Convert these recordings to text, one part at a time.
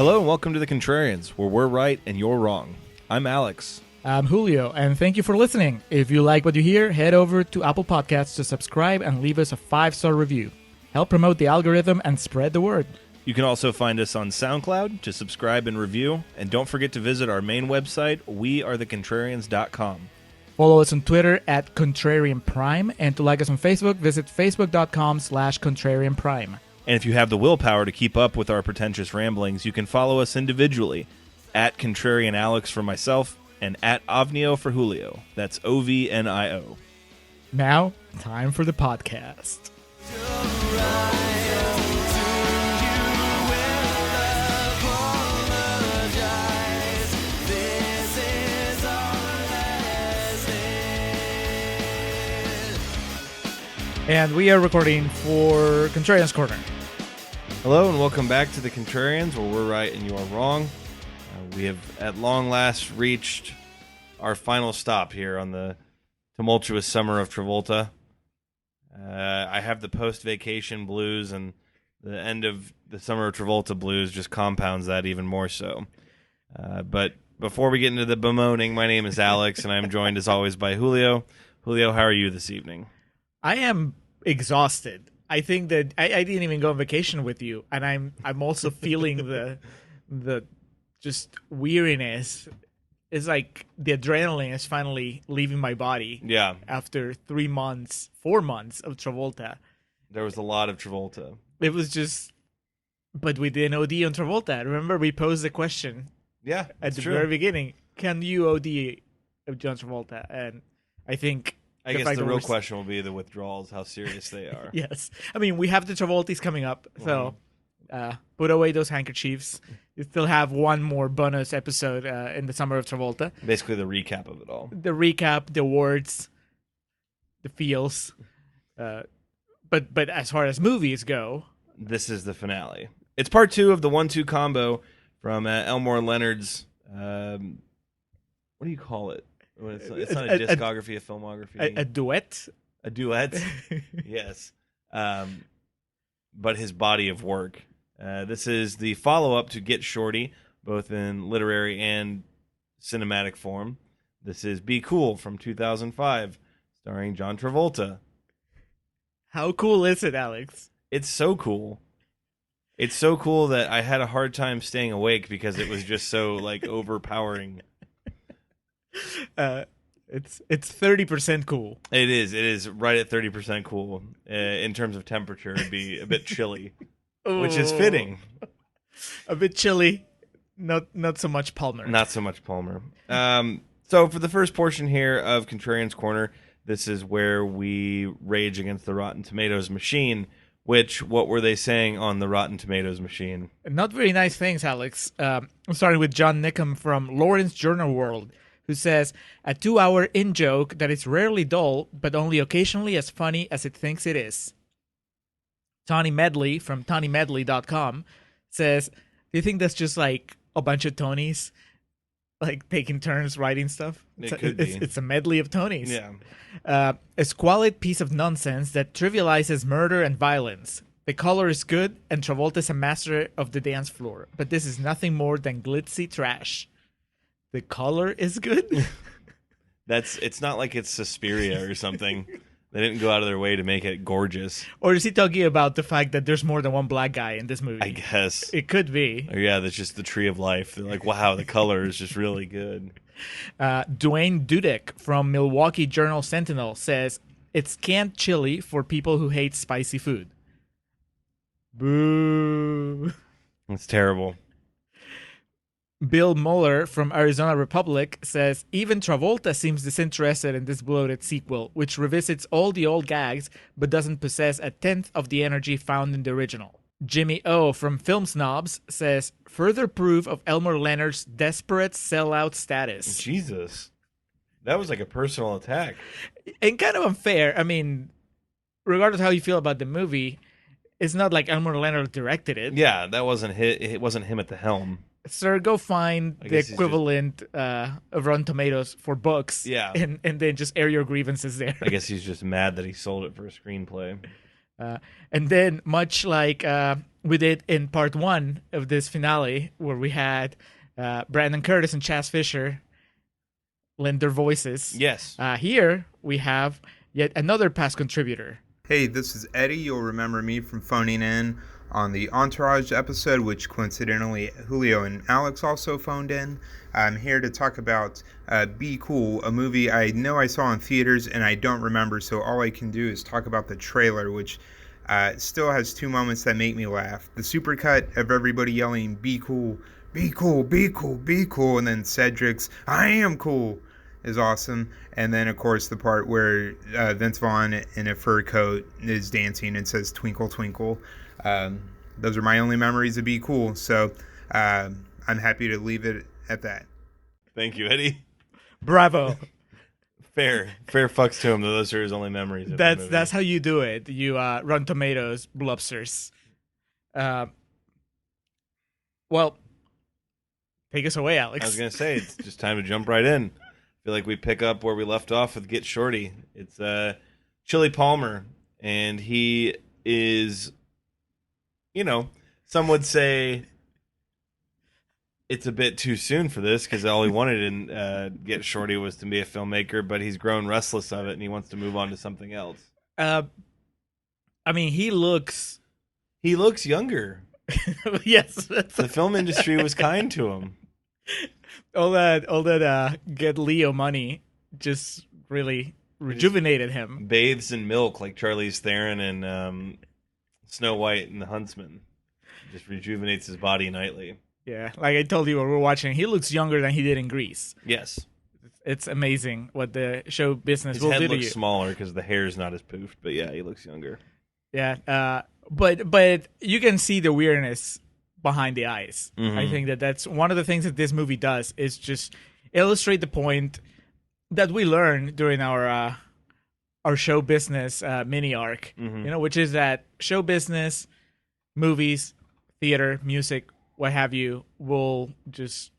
Hello and welcome to the Contrarians, where we're right and you're wrong. I'm Alex. I'm Julio, and thank you for listening. If you like what you hear, head over to Apple Podcasts to subscribe and leave us a 5-star review. Help promote the algorithm and spread the word. You can also find us on SoundCloud to subscribe and review, and don't forget to visit our main website, wearethecontrarians.com. Follow us on Twitter at Contrarian Prime, and to like us on Facebook, visit facebook.com/Contrarian Prime. And if you have the willpower to keep up with our pretentious ramblings, you can follow us individually at Contrarian Alex for myself and at Ovnio for Julio. That's OVNIO. Now, time for the podcast. And we are recording for Contrarians Corner. Hello and welcome back to the Contrarians, where we're right and you are wrong. We have at long last reached our final stop here on the tumultuous summer of Travolta. I have the post-vacation blues, and the end of the summer of Travolta blues just compounds that even more so. But before we get into the bemoaning, my name is Alex, and I'm joined as always by Julio. Julio, how are you this evening? I am exhausted. I think that I didn't even go on vacation with you, and I'm also feeling the just weariness. It's like the adrenaline is finally leaving my body. Yeah. After 4 months of Travolta. There was a lot of Travolta. It was just, but we did an OD on Travolta. Remember, we posed the question. Yeah, at the very beginning. Can you OD of John Travolta? And I think. I guess the real question will be the withdrawals, how serious they are. Yes. I mean, we have the Travoltis coming up, so put away those handkerchiefs. You still have one more bonus episode in the summer of Travolta. Basically the recap of it all. The recap, the awards, the feels. But as far as movies go... This is the finale. It's part 2 of the 1-2 combo from Elmore Leonard's... what do you call it? It's not a discography, a filmography. A duet? A duet? Yes. But his body of work. This is the follow-up to Get Shorty, both in literary and cinematic form. This is Be Cool from 2005, starring John Travolta. How cool is it, Alex? It's so cool. It's so cool that I had a hard time staying awake because it was just so overpowering. It's 30% cool. It is right at 30% cool. In terms of temperature, it'd be a bit chilly, which is fitting. A bit chilly, not so much Palmer. Not so much Palmer. So for the first portion here of Contrarians Corner, this is where we rage against the Rotten Tomatoes machine. What were they saying on the Rotten Tomatoes machine? Not very nice things, Alex. I'm starting with John Nickham from Lawrence Journal World, who says, a 2-hour in-joke that is rarely dull, but only occasionally as funny as it thinks it is. Tony Medley from TonyMedley.com says, do you think that's just like a bunch of Tonys, like taking turns writing stuff? It's a medley of Tonys. Yeah. A squalid piece of nonsense that trivializes murder and violence. The color is good, and Travolta's a master of the dance floor, but this is nothing more than glitzy trash. The color is good? It's not like it's Suspiria or something. They didn't go out of their way to make it gorgeous. Or is he talking about the fact that there's more than one black guy in this movie? I guess. It could be. Or yeah, that's just the tree of life. They're like, wow, the color is just really good. Dwayne Dudek from Milwaukee Journal Sentinel says, it's canned chili for people who hate spicy food. Boo. That's terrible. Bill Mueller from Arizona Republic says, even Travolta seems disinterested in this bloated sequel, which revisits all the old gags but doesn't possess a tenth of the energy found in the original. Jimmy O from Film Snobs says, further proof of Elmore Leonard's desperate sellout status. Jesus. That was like a personal attack. And kind of unfair. I mean, regardless of how you feel about the movie, it's not like Elmore Leonard directed it. Yeah, that wasn't it wasn't him at the helm. Sir, go find the equivalent of Rotten Tomatoes for books. Yeah. And then just air your grievances there. I guess he's just mad that he sold it for a screenplay. And then, much like we did in part 1 of this finale, where we had Brandon Curtis and Chaz Fisher lend their voices. Yes. Here we have yet another past contributor. Hey, this is Eddie. You'll remember me from phoning in on the Entourage episode, which coincidentally Julio and Alex also phoned in. I'm here to talk about Be Cool, a movie I know I saw in theaters and I don't remember, so all I can do is talk about the trailer, which still has 2 moments that make me laugh. The supercut of everybody yelling, "Be cool, be cool, be cool, be cool," and then Cedric's, "I am cool," is awesome. And then, of course, the part where Vince Vaughn in a fur coat is dancing and says, "Twinkle, twinkle." Those are my only memories of Be Cool, so I'm happy to leave it at that. Thank you, Eddie. Bravo. Fair fucks to him, though. Those are his only memories of the movie. That's how you do it. You Rotten Tomatoes blubsters. Well, take us away, Alex. I was going to say, it's just time to jump right in. I feel like we pick up where we left off with Get Shorty. It's Chili Palmer, and he is, some would say it's a bit too soon for this because all he wanted in Get Shorty was to be a filmmaker, but he's grown restless of it and he wants to move on to something else. He looks younger. Yes. The film industry was kind to him. All that Get Leo money just really rejuvenated him. Bathes in milk like Charlize Theron and Snow White and the Huntsman. Just rejuvenates his body nightly. Yeah, like I told you when we were watching, he looks younger than he did in Grease. Yes. It's amazing what the show business his will head do to looks you. smaller because the hair's not as poofed, but yeah, he looks younger. Yeah, but you can see the weirdness behind the eyes. Mm-hmm. I think that's one of the things that this movie does is just illustrate the point that we learned during our show business mini arc, which is that show business, movies, theater, music, what have you, will just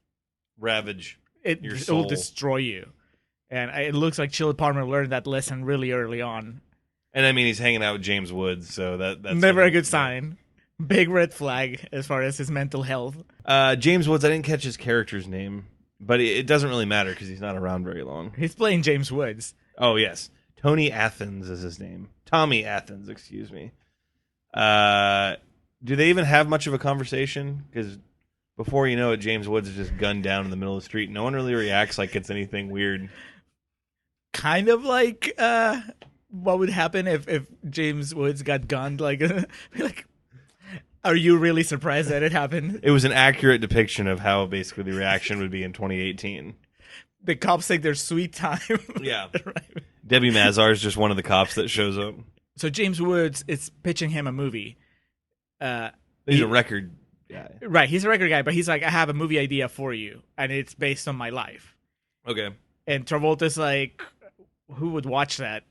ravage your it soul. will destroy you. And it looks like Chili Palmer learned that lesson really early on. And he's hanging out with James Woods, so that's never a good sign. Big red flag as far as his mental health. James Woods, I didn't catch his character's name, but it doesn't really matter because he's not around very long. He's playing James Woods. Oh, yes. Tony Athens is his name. Tommy Athens, excuse me. Do they even have much of a conversation? Because before you know it, James Woods is just gunned down in the middle of the street. No one really reacts like it's anything weird. Kind of like what would happen if James Woods got gunned. Like, are you really surprised that it happened? It was an accurate depiction of how basically the reaction would be in 2018. The cops take their sweet time. Yeah. Right. Debbie Mazar is just one of the cops that shows up. So James Woods is pitching him a movie. He's a record guy. Right, he's a record guy, but he's like, I have a movie idea for you, and it's based on my life. Okay. And Travolta's like, who would watch that?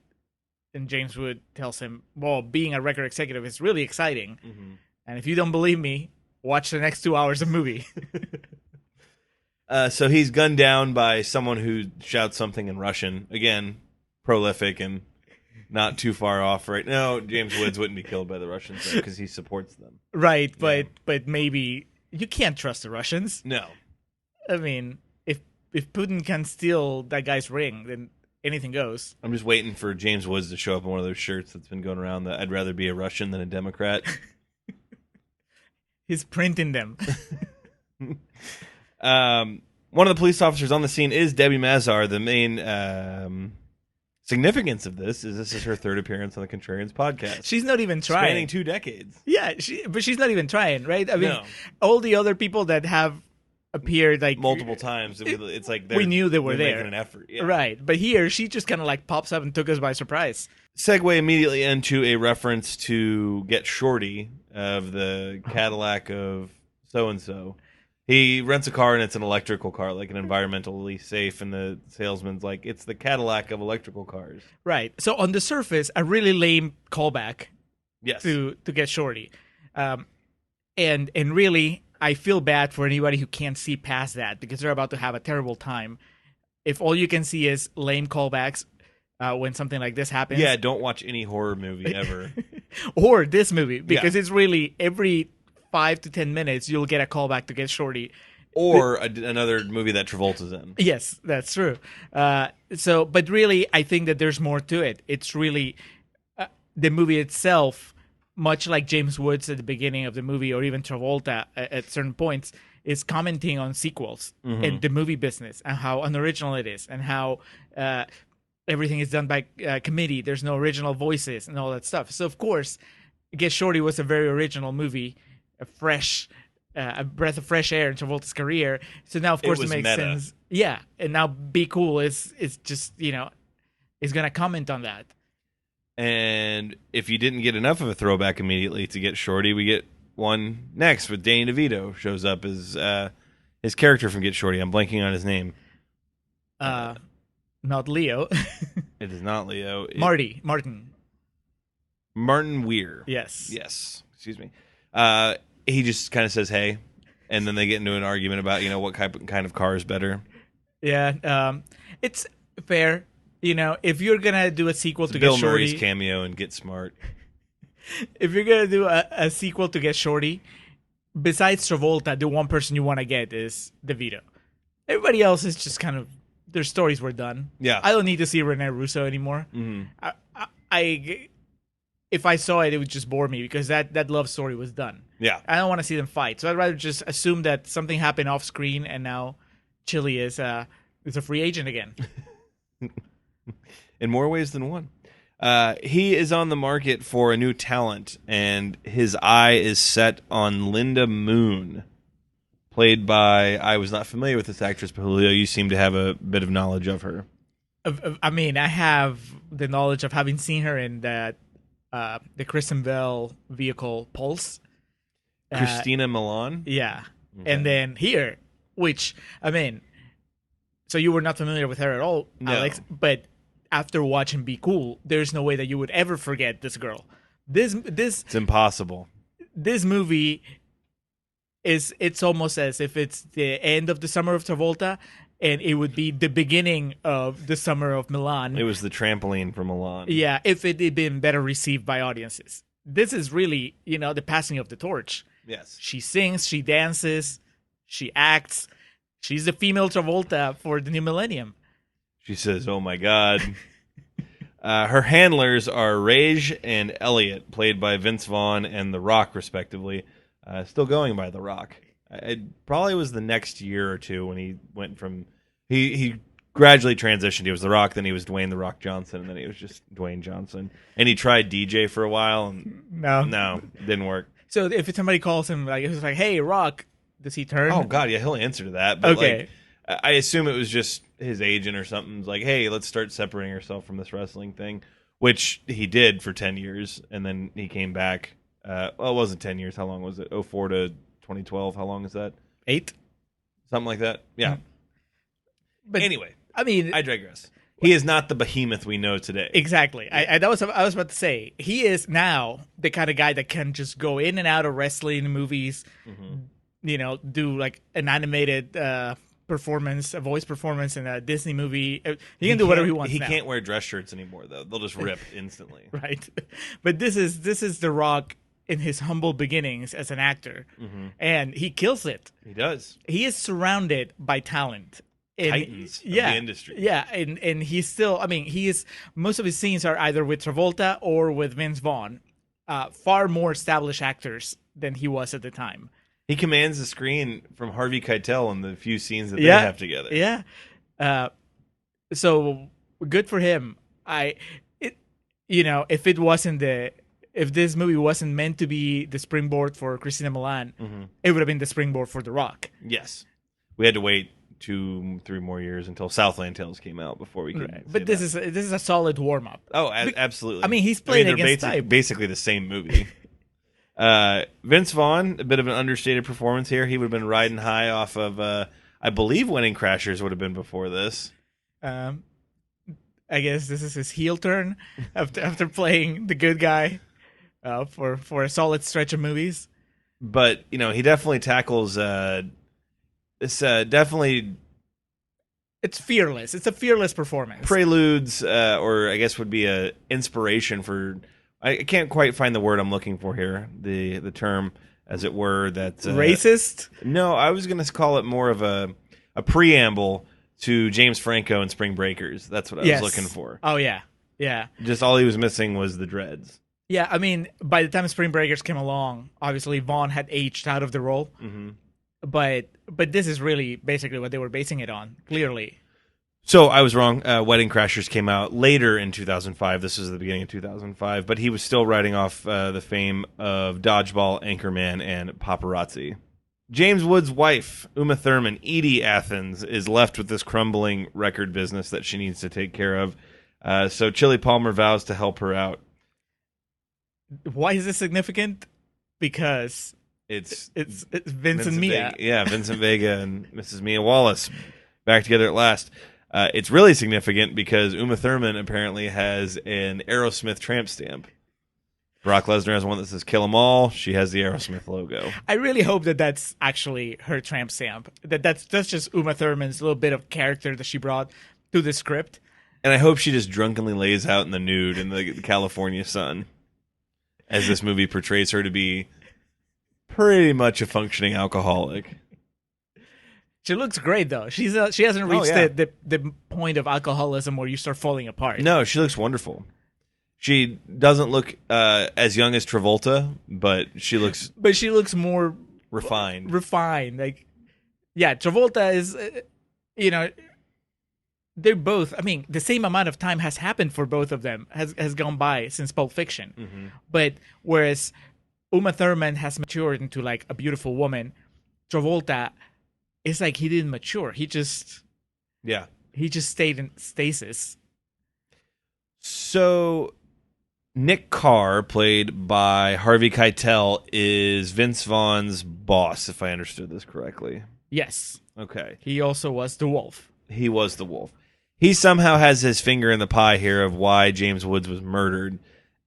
And James Wood tells him, well, being a record executive is really exciting. Mm-hmm. And if you don't believe me, watch the next 2 hours of movie. So he's gunned down by someone who shouts something in Russian. Again, prolific and not too far off right now. James Woods wouldn't be killed by the Russians because he supports them. Right, but maybe you can't trust the Russians. No. I mean, if Putin can steal that guy's ring, then anything goes. I'm just waiting for James Woods to show up in one of those shirts that's been going around that I'd rather be a Russian than a Democrat. He's printing them. One of the police officers on the scene is Debbie Mazar. The main significance of this is her third appearance on the Contrarians podcast. She's not even trying. Spanning 2 decades. Yeah, but she's not even trying, right? I mean, No. All the other people that have appeared like multiple times, it's like we knew they were there. Making an effort. Yeah. Right. But here, she just kind of like pops up and took us by surprise. Segue immediately into a reference to Get Shorty of the Cadillac of so-and-so. He rents a car and it's an electrical car, like an environmentally safe, and the salesman's like, it's the Cadillac of electrical cars. Right. So on the surface, a really lame callback. Yes. To Get Shorty. And really, I feel bad for anybody who can't see past that because they're about to have a terrible time. If all you can see is lame callbacks when something like this happens. Yeah, don't watch any horror movie ever. Or this movie, because it's really every 5 to 10 minutes, you'll get a callback to Get Shorty. Or another movie that Travolta's in. Yes, that's true. But really, I think that there's more to it. It's really the movie itself, much like James Woods at the beginning of the movie, or even Travolta at certain points, is commenting on sequels and the movie business and how unoriginal it is and how everything is done by committee. There's no original voices and all that stuff. So, of course, Get Shorty was a very original movie, a breath of fresh air in Travolta's career. So now, of course, it makes sense. Yeah, and now Be Cool is just, is going to comment on that. And if you didn't get enough of a throwback immediately to Get Shorty, we get one next with Danny DeVito shows up as his character from Get Shorty. I'm blanking on his name. Not Leo. It is not Leo. Martin Weir. Yes. Excuse me. He just kind of says, hey, and then they get into an argument about, what kind of car is better. Yeah, it's fair. If you're going to do a sequel to Bill Get Shorty... Murray's cameo and Get Smart. If you're going to do a sequel to Get Shorty, besides Travolta, the one person you want to get is DeVito. Everybody else is just kind of... Their stories were done. Yeah. I don't need to see Rene Russo anymore. Mm-hmm. If I saw it, it would just bore me because that love story was done. Yeah. I don't want to see them fight. So I'd rather just assume that something happened off screen and now Chili is a free agent again. In more ways than one. He is on the market for a new talent, and his eye is set on Linda Moon, played by... I was not familiar with this actress, but Julio, you seem to have a bit of knowledge of her. I mean, I have the knowledge of having seen her in that the Kristen Bell vehicle Pulse. Christina Milan? Yeah. Okay. And then here, which, I mean, so you were not familiar with her at all, No. Alex, but after watching Be Cool, there's no way that you would ever forget this girl. It's impossible. This movie it's almost as if it's the end of the summer of Travolta and it would be the beginning of the summer of Milan. It was the trampoline for Milan. Yeah, if it had been better received by audiences. This is really, the passing of the torch. Yes. She sings, she dances, she acts. She's the female Travolta for the new millennium. She says, oh my God. Her handlers are Rage and Elliot, played by Vince Vaughn and The Rock, respectively. Still going by The Rock. It probably was the next year or two when he went from... He gradually transitioned. He was The Rock, then he was Dwayne The Rock Johnson, and then he was just Dwayne Johnson. And he tried DJ for a while, and no, didn't work. So if somebody calls him, it was like, hey, Rock, does he turn? Oh, God, yeah, he'll answer to that. But okay. I assume it was just his agent or something. It's like, hey, let's start separating ourselves from this wrestling thing, which he did for 10 years, and then he came back. It wasn't 10 years. How long was it? 04 to 2012. How long is that? 8? Something like that. Yeah. But anyway, I mean, I digress. He is not the behemoth we know today. Exactly. I was about to say, he is now the kind of guy that can just go in and out of wrestling movies, do like an animated performance, a voice performance in a Disney movie. He can do whatever he wants. He now. can't wear dress shirts anymore, though. They'll just rip instantly. Right. But this is The Rock in his humble beginnings as an actor, and he kills it. He does. He is surrounded by talent. Titans of the industry. Yeah, and he's still, most of his scenes are either with Travolta or with Vince Vaughn, far more established actors than he was at the time. He commands the screen from Harvey Keitel in the few scenes that they have together. Yeah. So good for him. If this movie wasn't meant to be the springboard for Christina Milan, it would have been the springboard for The Rock. Yes. We had to wait 2-3 more years until Southland Tales came out before we could. Right. But this is a solid warm up. Oh, absolutely. I mean, he's playing against type. Basically the same movie. Vince Vaughn, a bit of an understated performance here. He would have been riding high off of, I believe, Wedding Crashers would have been before this. I guess this is his heel turn after playing the good guy for a solid stretch of movies. But he definitely tackles. It's definitely... It's fearless. It's a fearless performance. Preludes, or I guess would be a inspiration for I can't quite find the word I'm looking for here. The term, as it were, that Racist? No, I was going to call it more of a preamble to James Franco and Spring Breakers. That's what I was looking for. Oh, yeah. Yeah. Just all he was missing was the dreads. Yeah, I mean, by the time Spring Breakers came along, obviously Vaughn had aged out of the role. Mm-hmm. But this is really basically what they were basing it on, clearly. So I was wrong. Wedding Crashers came out later in 2005. This is the beginning of 2005. But he was still riding off the fame of Dodgeball, Anchorman, and Paparazzi. James Woods' wife, Uma Thurman, Edie Athens, is left with this crumbling record business that she needs to take care of. So Chili Palmer vows to help her out. Why is this significant? Because It's Vince and Mia. Vincent Vega and Mrs. Mia Wallace back together at last. It's really significant because Uma Thurman apparently has an Aerosmith tramp stamp. Brock Lesnar has one that says "Kill 'Em All." She has the Aerosmith logo. I really hope that that's actually her tramp stamp. That's just Uma Thurman's little bit of character that she brought to the script. And I hope she just drunkenly lays out in the nude in the California sun, as this movie portrays her to be pretty much a functioning alcoholic. She looks great though. She hasn't reached the point of alcoholism where you start falling apart. No, she looks wonderful. She doesn't look as young as Travolta, but she looks more refined. Like, yeah, Travolta is, they're both. I mean, the same amount of time has happened for both of them has gone by since Pulp Fiction, but whereas Uma Thurman has matured into like a beautiful woman, Travolta, it's like he didn't mature. He just stayed in stasis. So Nick Carr, played by Harvey Keitel, is Vince Vaughn's boss, if I understood this correctly. Yes. Okay. He also was the wolf. He was the wolf. He somehow has his finger in the pie here of why James Woods was murdered,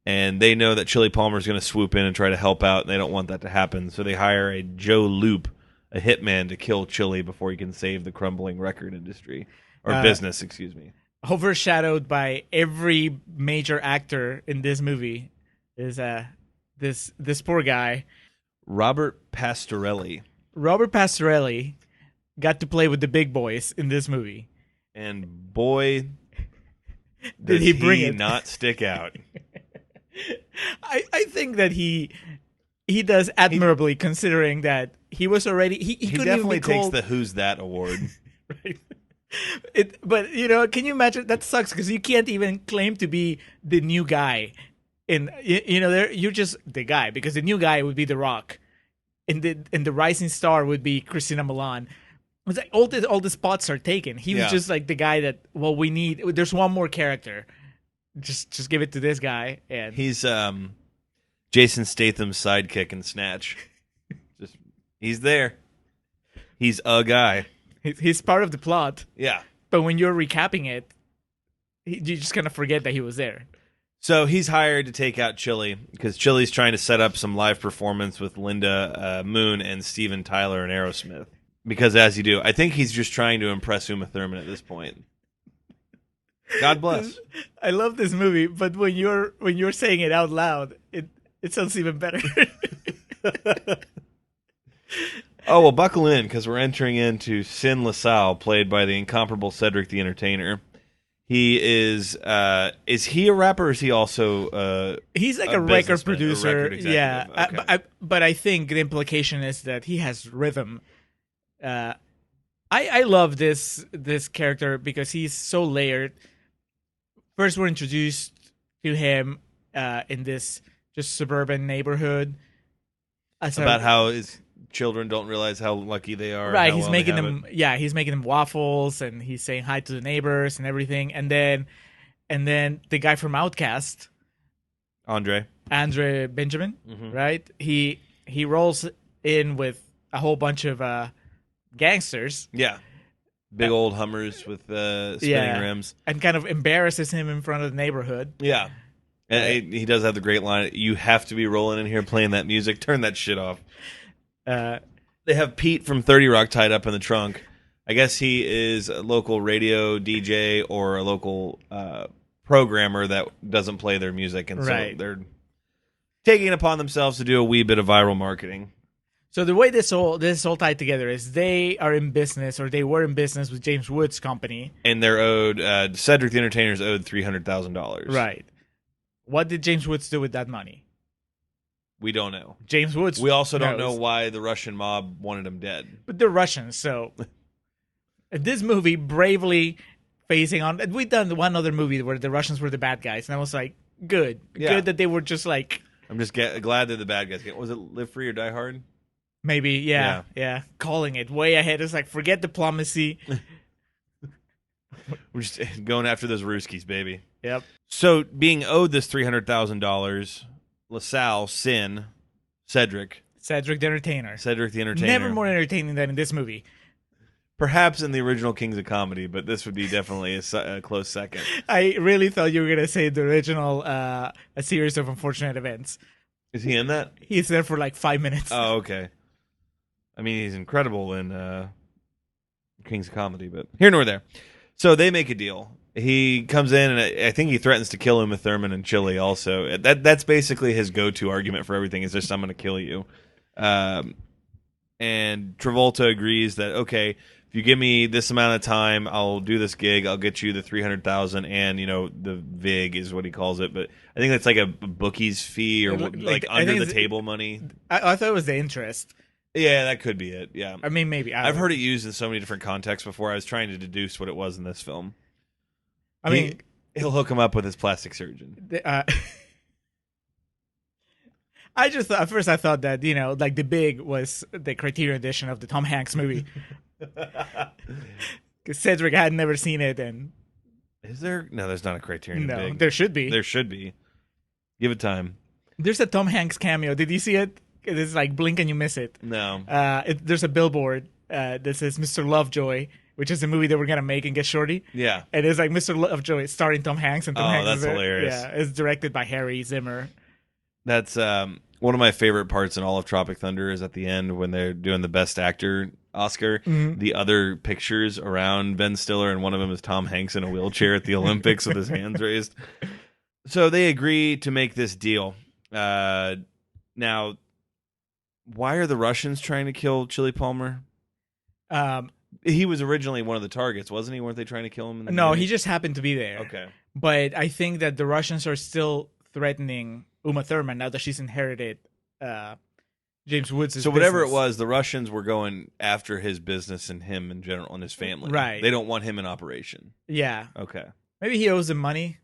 and they know that Chili Palmer's going to swoop in and try to help out, and they don't want that to happen, so they hire a Joe Loop, a hitman, to kill Chili before he can save the crumbling record industry, or business, excuse me. Overshadowed by every major actor in this movie is this poor guy, Robert Pastorelli. Robert Pastorelli got to play with the big boys in this movie, and boy, did he bring it not stick out. I think that he does admirably, considering that he was already he couldn't definitely even be called... takes the Who's That award. Right. But can you imagine? That sucks because you can't even claim to be the new guy. You're just the guy, because the new guy would be The Rock, and the rising star would be Christina Milian. It's like all the spots are taken. He was just like the guy that we need. There's one more character. Just give it to this guy, and he's Jason Statham's sidekick in Snatch. He's there. He's a guy. He's part of the plot. Yeah. But when you're recapping it, you just kind of forget that he was there. So he's hired to take out Chili because Chili's trying to set up some live performance with Linda Moon and Steven Tyler and Aerosmith. Because as you do, I think he's just trying to impress Uma Thurman at this point. God bless. I love this movie, but when you're saying it out loud, it sounds even better. Oh, well, buckle in, because we're entering into Sin LaSalle, played by the incomparable Cedric the Entertainer. He is he a rapper, or is he also he's like a record producer. A record executive? Yeah, Okay. but I think the implication is that he has rhythm. I love this character because he's so layered. First, we're introduced to him in this just suburban neighborhood. About how his children don't realize how lucky they are. Right, he's making them. Yeah, he's making them waffles, and he's saying hi to the neighbors and everything. And then the guy from Outkast, Andre Benjamin, right? He rolls in with a whole bunch of gangsters. Yeah, big old Hummers with spinning rims, and kind of embarrasses him in front of the neighborhood. Yeah, and he does have the great line: "You have to be rolling in here playing that music. Turn that shit off." They have Pete from 30 Rock tied up in the trunk. I guess he is a local radio DJ or a local programmer that doesn't play their music, and so they're taking it upon themselves to do a wee bit of viral marketing. So the way this all tied together is they are in business, or they were in business with James Woods' company, and they're owed Cedric the Entertainer's owed $300,000. Right. What did James Woods do with that money? We don't know. James Woods. We also don't know knows. why the Russian mob wanted him dead. But they're Russians, so this movie bravely facing on. We've done one other movie where the Russians were the bad guys, and I was like, good that they were just like. I'm just glad they're the bad guys. Was it Live Free or Die Hard? Maybe, yeah. Calling it way ahead. It's like, forget diplomacy. We're just going after those Ruskies, baby. Yep. So, being owed this $300,000, LaSalle, Cedric the Entertainer. Cedric the Entertainer. Never more entertaining than in this movie. Perhaps in the original Kings of Comedy, but this would be definitely a close second. I really thought you were going to say the original A Series of Unfortunate Events. Is he in that? He's there for like 5 minutes. Oh, okay. I mean, he's incredible in Kings of Comedy, but here nor there. So they make a deal. He comes in, and I think he threatens to kill Uma Thurman in Chile also. That's basically his go-to argument for everything, is just, I'm going to kill you. And Travolta agrees that, okay, if you give me this amount of time, I'll do this gig. I'll get you the $300,000 and, the VIG is what he calls it. But I think that's like a bookie's fee or like under the table money. I thought it was the interest. Yeah, that could be it. Yeah. I mean, maybe. I've heard it used in so many different contexts before. I was trying to deduce what it was in this film. I mean, he'll hook him up with his plastic surgeon. I just thought, at first I thought that, like the Big was the Criterion edition of the Tom Hanks movie. Because Cedric had never seen it. And is there? No, there's not a Criterion No, Big. there should be. There should be. Give it time. There's a Tom Hanks cameo. Did you see it? It's like blink and you miss it. No. There's a billboard that says Mr. Lovejoy, which is a movie that we're going to make and get Shorty. Yeah. And it's like Mr. Lovejoy starring Tom Hanks. And Tom Hanks that's is there. hilarious. Yeah, it's directed by Harry Zimmer. That's one of my favorite parts in all of Tropic Thunder is at the end when they're doing the Best Actor Oscar. Mm-hmm. The other pictures around Ben Stiller, and one of them is Tom Hanks in a wheelchair at the Olympics with his hands raised. So they agree to make this deal. Now, why are the Russians trying to kill Chili Palmer? He was originally one of the targets, wasn't he? Weren't they trying to kill him? No, he just happened to be there. Okay. But I think that the Russians are still threatening Uma Thurman now that she's inherited James Woods' So whatever business. it was, the Russians were going after his business and him in general and his family. Right. They don't want him in operation. Yeah. Okay. Maybe he owes them money.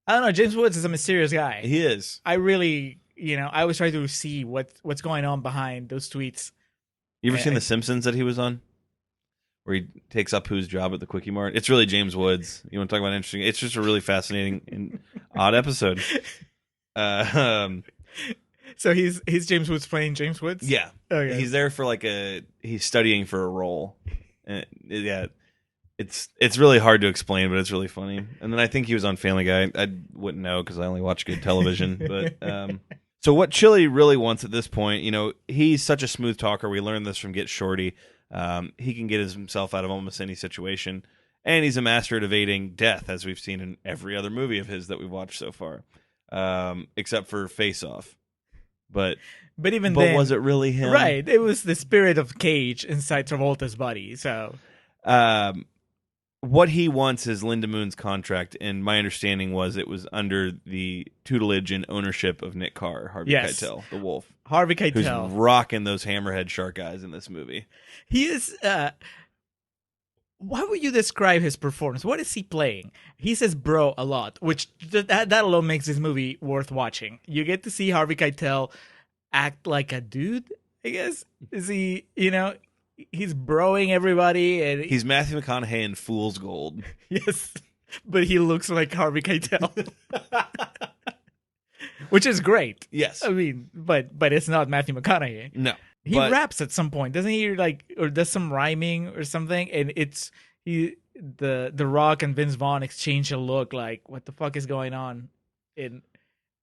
I don't know. James Woods is a mysterious guy. He is. I really, I always try to see what's going on behind those tweets. You ever seen The Simpsons that he was on? Where he takes up whose job at the Quickie Mart? It's really James Woods. You want to talk about interesting? It's just a really fascinating and odd episode. So he's James Woods playing James Woods? Yeah. Okay. He's there for he's studying for a role. Yeah. It's really hard to explain, but it's really funny. And then I think he was on Family Guy. I wouldn't know because I only watch good television. But so what Chili really wants at this point, he's such a smooth talker. We learned this from Get Shorty. He can get himself out of almost any situation. And he's a master at evading death, as we've seen in every other movie of his that we've watched so far. Except for Face Off. But then, was it really him? Right. It was the spirit of Cage inside Travolta's body. So what he wants is Linda Moon's contract, and my understanding was it was under the tutelage and ownership of Nick Carr, Harvey Keitel, the wolf. Harvey Keitel. Who's rocking those hammerhead shark eyes in this movie. He is... why would you describe his performance? What is he playing? He says bro a lot, which that alone makes this movie worth watching. You get to see Harvey Keitel act like a dude, I guess. Is he, he's broing everybody. And he's Matthew McConaughey in Fool's Gold. Yes, but he looks like Harvey Keitel. Which is great. Yes. I mean, but it's not Matthew McConaughey. No. He raps at some point, doesn't he? Or does some rhyming or something, and it's the Rock and Vince Vaughn exchange a look like, what the fuck is going on? And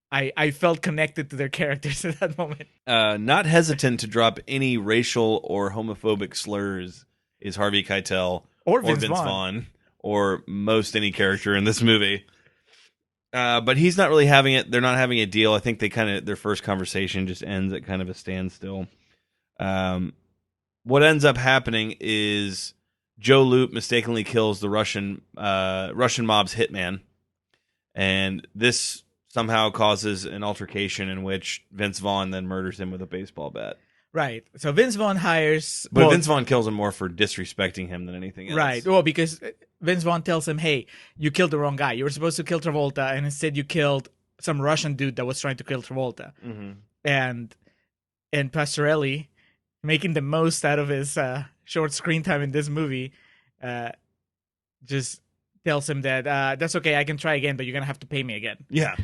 I felt connected to their characters at that moment. Not hesitant to drop any racial or homophobic slurs is Harvey Keitel or Vince Vaughn or most any character in this movie. But he's not really having it. They're not having a deal. I think their first conversation just ends at kind of a standstill. What ends up happening is Joe Loop mistakenly kills the Russian mob's hitman, and this somehow causes an altercation in which Vince Vaughn then murders him with a baseball bat. Right. So Vince Vaughn hires... But Vince Vaughn kills him more for disrespecting him than anything else. Right. Well, because Vince Vaughn tells him, hey, you killed the wrong guy. You were supposed to kill Travolta, and instead you killed some Russian dude that was trying to kill Travolta. Mm-hmm. And Pastorelli, making the most out of his short screen time in this movie, just tells him that that's okay, I can try again, but you're going to have to pay me again. Yeah.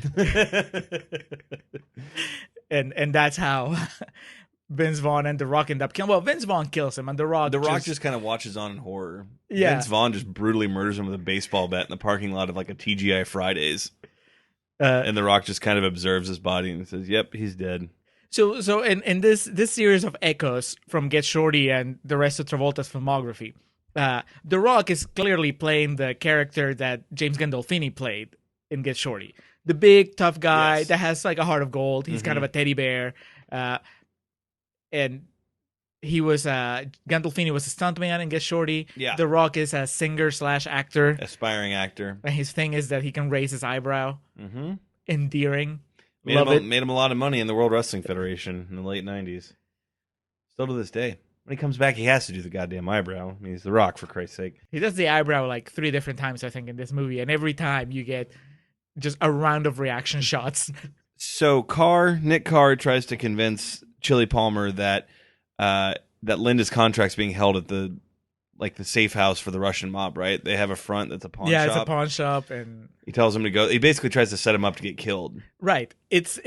and that's how... Vince Vaughn and The Rock end up killing. Well, Vince Vaughn kills him, and The Rock just kind of watches on in horror. Yeah. Vince Vaughn just brutally murders him with a baseball bat in the parking lot of like a TGI Fridays. And The Rock just kind of observes his body and says, "Yep, he's dead." So in this series of echoes from Get Shorty and the rest of Travolta's filmography, The Rock is clearly playing the character that James Gandolfini played in Get Shorty, the big tough guy that has like a heart of gold. He's kind of a teddy bear. And he was Gandolfini was a stuntman in Get Shorty. Yeah. The Rock is a singer/actor, aspiring actor, and his thing is that he can raise his eyebrow. Mm-hmm. Endearing. Made him a lot of money in the World Wrestling Federation in the late '90s. Still to this day, when he comes back, he has to do the goddamn eyebrow. I mean, he's The Rock, for Christ's sake. He does the eyebrow like 3 different times, I think, in this movie, and every time you get just a round of reaction shots. So Nick Carr tries to convince Chili Palmer that Linda's contract's being held at the safe house for the Russian mob, right? They have a front that's a pawn shop. Yeah, it's a pawn shop, and he tells him to go. He basically tries to set him up to get killed. Right. It's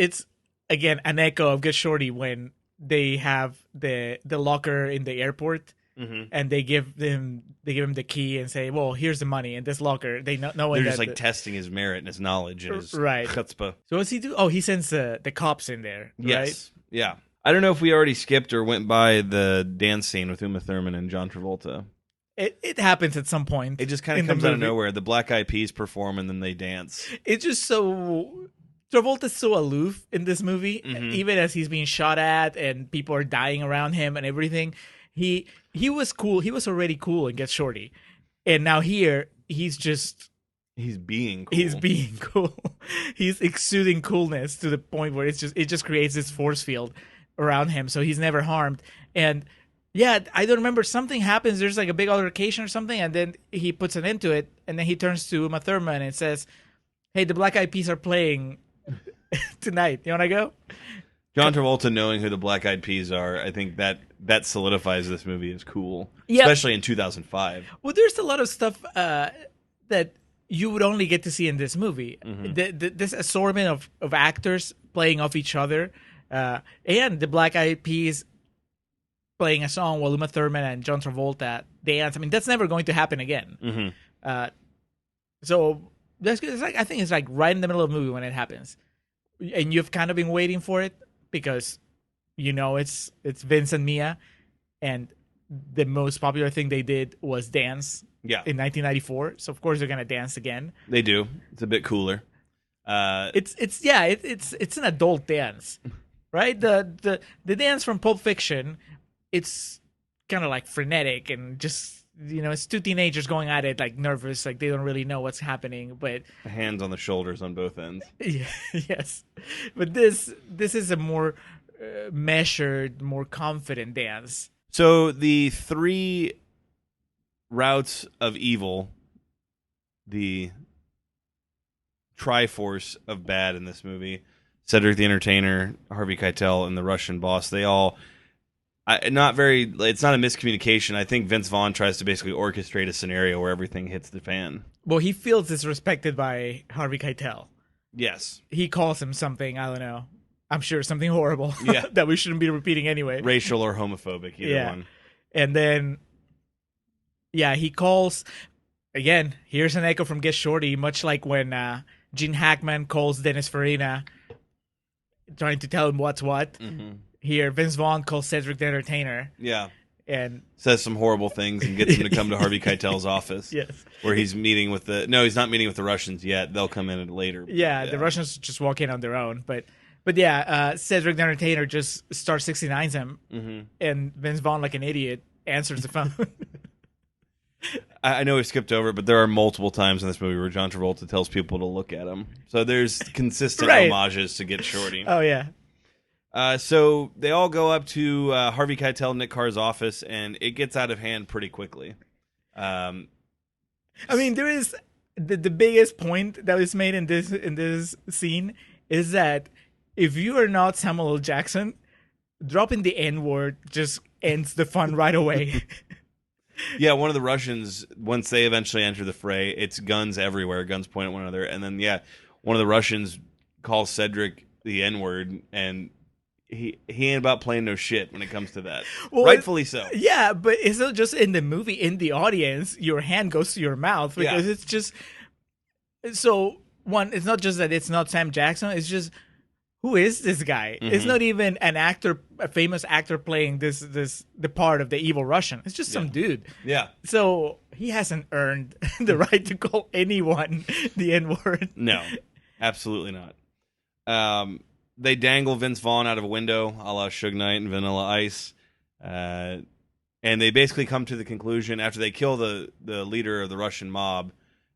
again an echo of Get Shorty when they have the locker in the airport, and they give him the key and say, "Well, here's the money in this locker." They know they're just like testing his merit and his knowledge and his chutzpah. So what's he do? Oh, he sends the cops in there. Yes. Right? Yeah. I don't know if we already skipped or went by the dance scene with Uma Thurman and John Travolta. It happens at some point. It just kind of comes out of nowhere. The Black Eyed Peas perform and then they dance. It's just so... Travolta's so aloof in this movie, even as he's being shot at and people are dying around him and everything. He was cool. He was already cool in Get Shorty. And now here, he's being cool. He's being cool. He's exuding coolness to the point where it just creates this force field around him, so he's never harmed. And yeah, I don't remember, something happens, there's like a big altercation or something, and then he puts an end to it, and then he turns to Uma Thurman and says, "Hey, the Black Eyed Peas are playing tonight. You want to go?" John Travolta knowing who the Black Eyed Peas are, I think that solidifies this movie as cool, yeah. Especially in 2005. Well, there's a lot of stuff that you would only get to see in this movie. This assortment of actors playing off each other, and the Black Eyed Peas playing a song while Uma Thurman and John Travolta dance. I mean, that's never going to happen again. So that's good. I think it's like right in the middle of the movie when it happens, and you've kind of been waiting for it because it's Vince and Mia, and the most popular thing they did was dance. Yeah. In 1994, so of course they're gonna dance again. They do. It's a bit cooler. It's an adult dance, right? The dance from Pulp Fiction, it's kind of like frenetic and just it's 2 teenagers going at it like nervous, like they don't really know what's happening, but hands on the shoulders on both ends. Yeah, yes, but this is a more measured, more confident dance. So the 3 routes of evil, the Triforce of bad in this movie, Cedric the Entertainer, Harvey Keitel, and the Russian boss, they all it's not a miscommunication. I think Vince Vaughn tries to basically orchestrate a scenario where everything hits the fan. Well, he feels disrespected by Harvey Keitel. Yes. He calls him something, I don't know, I'm sure something horrible, yeah. that we shouldn't be repeating anyway. Racial or homophobic, either one. And then he calls, again, here's an echo from Get Shorty, much like when Gene Hackman calls Dennis Farina trying to tell him what's what. Here, Vince Vaughn calls Cedric the Entertainer. Yeah. and says some horrible things and gets him to come to Harvey Keitel's office. Yes. Where he's meeting with he's not meeting with the Russians yet. They'll come in later. Yeah, the Russians just walk in on their own. But yeah, Cedric the Entertainer just star 69s him, and Vince Vaughn, like an idiot, answers the phone. I know we skipped over it, but there are multiple times in this movie where John Travolta tells people to look at him. So there's consistent homages to Get Shorty. Oh, yeah. So they all go up to Harvey Keitel, Nick Carr's office, and it gets out of hand pretty quickly. I mean, there is the biggest point that was made in this scene is that if you are not Samuel L. Jackson, dropping the N-word just ends the fun right away. Yeah, one of the Russians, once they eventually enter the fray, it's guns everywhere, guns point at one another, and then one of the Russians calls Cedric the N-word, and he ain't about playing no shit when it comes to that. Well, rightfully so. Yeah, but it's not just in the movie, in the audience, your hand goes to your mouth because it's just so one, it's not just that it's not Sam Jackson, it's just who is this guy? It's not even an actor, a famous actor playing the part of the evil Russian. It's just some dude. Yeah. So he hasn't earned the right to call anyone the N-word. No, absolutely not. They dangle Vince Vaughn out of a window, a la Suge Knight and Vanilla Ice. And they basically come to the conclusion, after they kill the leader of the Russian mob,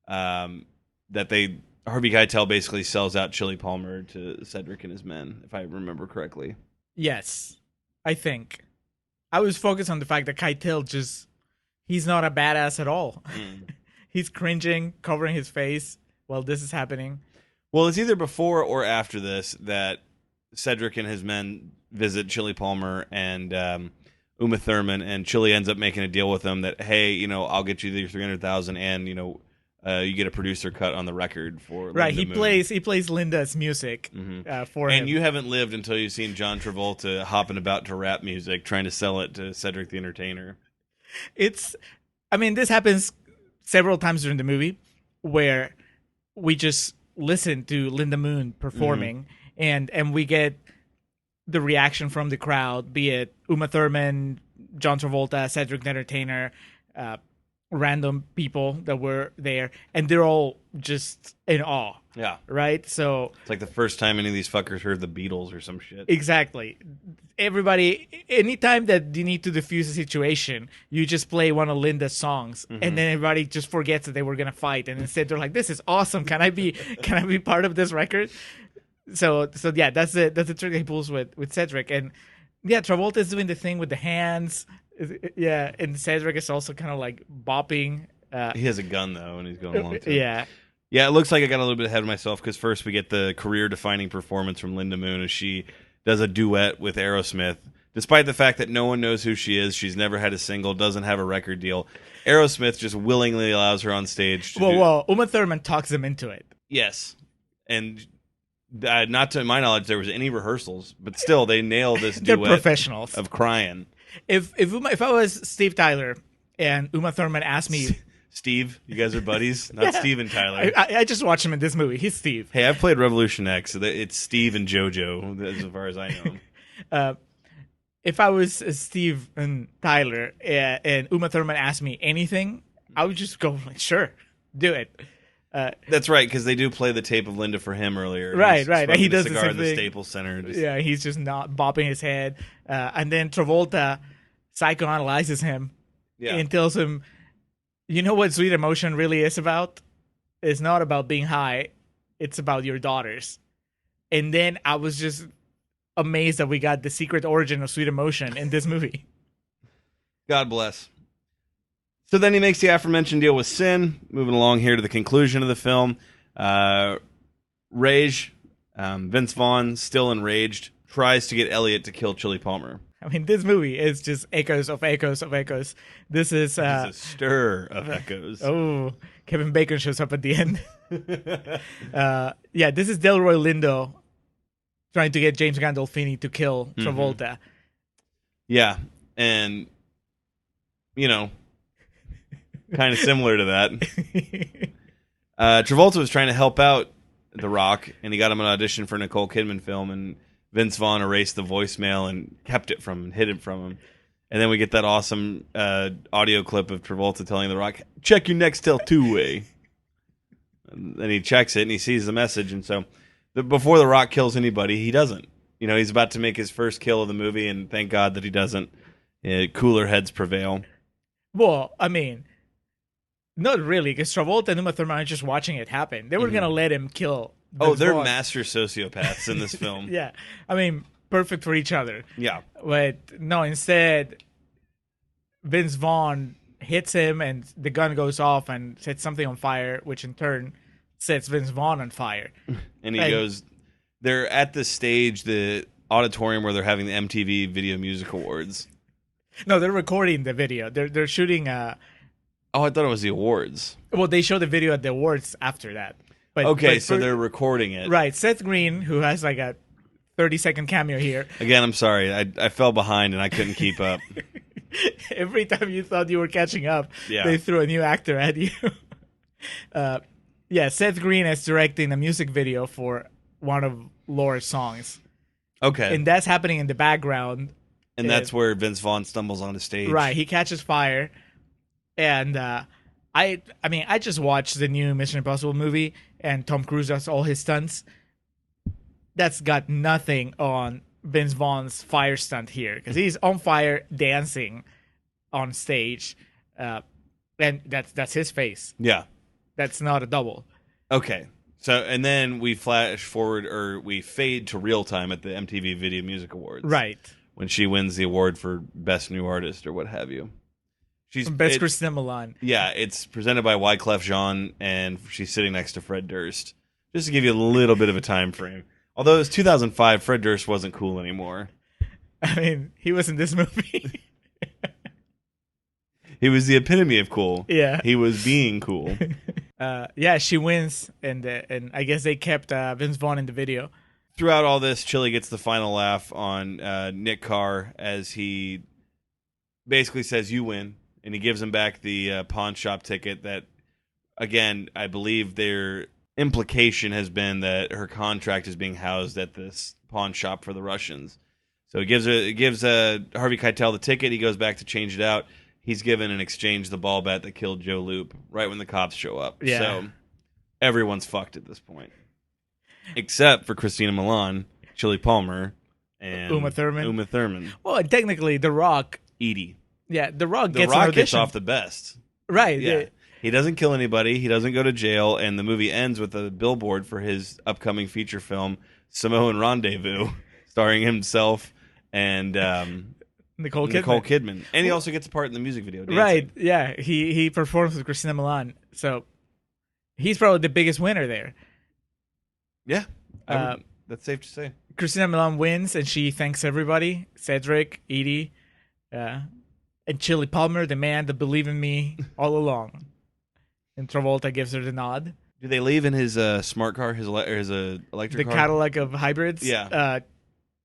that Harvey Keitel basically sells out Chili Palmer to Cedric and his men, if I remember correctly. Yes, I think. I was focused on the fact that Keitel he's not a badass at all. He's cringing, covering his face while this is happening. Well, it's either before or after this that Cedric and his men visit Chili Palmer and Uma Thurman, and Chili ends up making a deal with them that, hey, I'll get you the $300,000 and, you get a producer cut on the record for right. Linda He plays Linda's music for him. And you haven't lived until you've seen John Travolta hopping about to rap music, trying to sell it to Cedric the Entertainer. This happens several times during the movie where we just listen to Linda Moon performing, and we get the reaction from the crowd, be it Uma Thurman, John Travolta, Cedric the Entertainer, random people that were there, and they're all just in awe. Yeah. Right? So it's like the first time any of these fuckers heard the Beatles or some shit. Exactly. Everybody, anytime that you need to diffuse a situation, you just play one of Linda's songs, and then everybody just forgets that they were gonna fight, and instead they're like, "This is awesome! Can I be part of this record?" So yeah, that's the trick he pulls with Cedric, and yeah, Travolta is doing the thing with the hands. Yeah, and Cedric is also kind of like bopping. He has a gun though, and he's going along too. Yeah. Yeah, it looks like I got a little bit ahead of myself because first we get the career-defining performance from Linda Moon as she does a duet with Aerosmith. Despite the fact that no one knows who she is, she's never had a single, doesn't have a record deal. Aerosmith just willingly allows her on stage. Well, Uma Thurman talks them into it. Yes, and not to my knowledge there was any rehearsals, but still they nailed this duet. They're professionals of crying. If I was Steve Tyler and Uma Thurman asked me. Steve, you guys are buddies? Not Steve and Tyler. I just watched him in this movie. He's Steve. Hey, I've played Revolution X, so it's Steve and JoJo, as far as I know. If I was Steve and Tyler and Uma Thurman asked me anything, I would just go, like, sure, do it. That's right, because they do play the tape of Linda for him earlier. Right. And he does the cigar the at the Staples Center. Yeah, he's just not bopping his head. And then Travolta psychoanalyzes him and tells him, you know what Sweet Emotion really is about? It's not about being high. It's about your daughters. And then I was just amazed that we got the secret origin of Sweet Emotion in this movie. God bless. So then he makes the aforementioned deal with Sin. Moving along here to the conclusion of the film. Rage, Vince Vaughn, still enraged, tries to get Elliot to kill Chili Palmer. I mean, this movie is just echoes of echoes of echoes. This is it's a stir of echoes. Oh, Kevin Bacon shows up at the end. Yeah, this is Delroy Lindo trying to get James Gandolfini to kill Travolta. Yeah, and, kind of similar to that. Travolta was trying to help out The Rock, and he got him an audition for a Nicole Kidman film, and Vince Vaughn erased the voicemail and kept it from him, hid it from him. And then we get that awesome audio clip of Travolta telling The Rock, check your Nextel two-way. And then he checks it and he sees the message. And so before The Rock kills anybody, he doesn't. You know, he's about to make his first kill of the movie, and thank God that he doesn't. Cooler heads prevail. Well, I mean, not really, because Travolta and Uma Thurman are just watching it happen. They were going to let him kill. They're master sociopaths in this film. Yeah. I mean, perfect for each other. Yeah. But no, instead, Vince Vaughn hits him and the gun goes off and sets something on fire, which in turn sets Vince Vaughn on fire. And he goes, they're at the stage, the auditorium where they're having the MTV Video Music Awards. No, they're recording the video. They're shooting. Oh, I thought it was the awards. Well, they show the video at the awards after that. But so they're recording it. Right. Seth Green, who has like a 30-second cameo here. Again, I'm sorry. I fell behind and I couldn't keep up. Every time you thought you were catching up, yeah. They threw a new actor at you. Seth Green is directing a music video for one of Laura's songs. Okay. And that's happening in the background. And that's where Vince Vaughn stumbles onto stage. Right. He catches fire. And I just watched the new Mission Impossible movie, and Tom Cruise does all his stunts. That's got nothing on Vince Vaughn's fire stunt here, because he's on fire dancing on stage. And that's his face. Yeah. That's not a double. Okay. So, and then we flash forward, or we fade to real time at the MTV Video Music Awards. Right. When she wins the award for Best New Artist or what have you. Best Christina Milian. Yeah, it's presented by Wyclef Jean, and she's sitting next to Fred Durst. Just to give you a little bit of a time frame. Although it was 2005, Fred Durst wasn't cool anymore. I mean, he was in this movie. He was the epitome of cool. Yeah. He was being cool. She wins, and I guess they kept Vince Vaughn in the video. Throughout all this, Chili gets the final laugh on Nick Carr as he basically says, you win. And he gives him back the pawn shop ticket that, again, I believe their implication has been that her contract is being housed at this pawn shop for the Russians. So he gives Harvey Keitel the ticket. He goes back to change it out. He's given in exchange the ball bat that killed Joe Loop right when the cops show up. Yeah. So everyone's fucked at this point. Except for Christina Milian, Chili Palmer, and Uma Thurman. Well, technically, The Rock. Edie. Yeah, The Rock gets off the best. Right. Yeah. He doesn't kill anybody. He doesn't go to jail. And the movie ends with a billboard for his upcoming feature film, Samoan Rendezvous, starring himself and Nicole Kidman. And he also gets a part in the music video. Dancing. Right. Yeah. He performs with Christina Milian. So he's probably the biggest winner there. Yeah. That's safe to say. Christina Milian wins, and she thanks everybody. Cedric, Edie, and Chili Palmer, the man that believed in me all along. And Travolta gives her the nod. Do they leave in his smart car, his electric car? The Cadillac of hybrids? Yeah.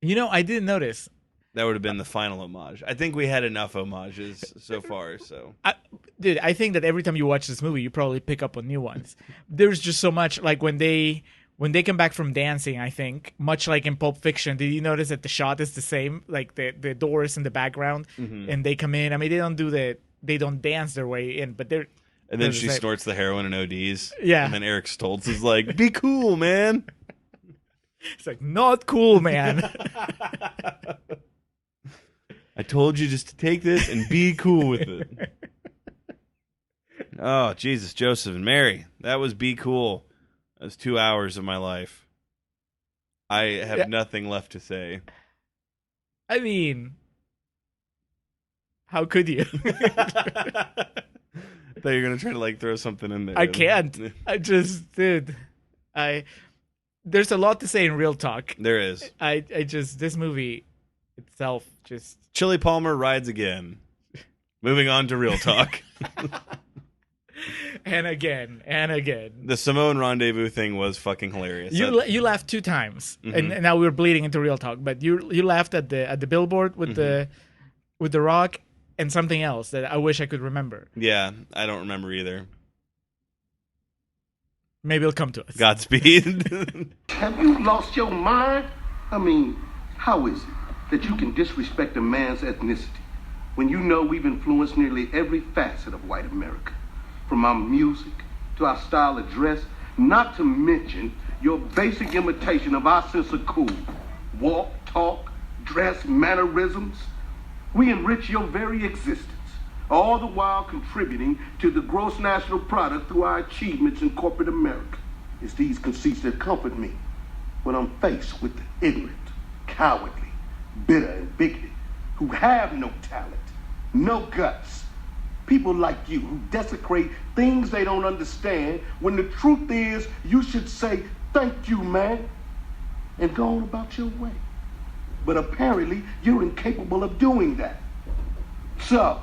I didn't notice. That would have been the final homage. I think we had enough homages so far. So, I think that every time you watch this movie, you probably pick up on new ones. There's just so much, like when they come back from dancing, I think, much like in Pulp Fiction, did you notice that the shot is the same? Like the door is in the background, and they come in. I mean, they don't dance their way in, but they're. And then she snorts the heroin and ODs. Yeah. And then Eric Stoltz is like, "Be cool, man." It's like, not cool, man. I told you just to take this and be cool with it. Oh, Jesus, Joseph and Mary. That was Be Cool. That was 2 hours of my life. I have nothing left to say. I mean, how could you? I thought you were going to try to throw something in there. I can't. I just did. There's a lot to say in real talk. There is. This movie itself just. Chili Palmer rides again. Moving on to real talk. And again. The Samoan Rendezvous thing was fucking hilarious. You laughed 2 times, and now we're bleeding into real talk. But you laughed at the billboard with the Rock, and something else that I wish I could remember. Yeah, I don't remember either. Maybe it'll come to us. Godspeed. Have you lost your mind? I mean, how is it that you can disrespect a man's ethnicity when you know we've influenced nearly every facet of white America, from our music to our style of dress, not to mention your basic imitation of our sense of cool. Walk, talk, dress, mannerisms. We enrich your very existence, all the while contributing to the gross national product through our achievements in corporate America. It's these conceits that comfort me when I'm faced with the ignorant, cowardly, bitter, and bigoted who have no talent, no guts. People like you who desecrate things they don't understand when the truth is you should say, thank you, man, and go on about your way. But apparently you're incapable of doing that. So,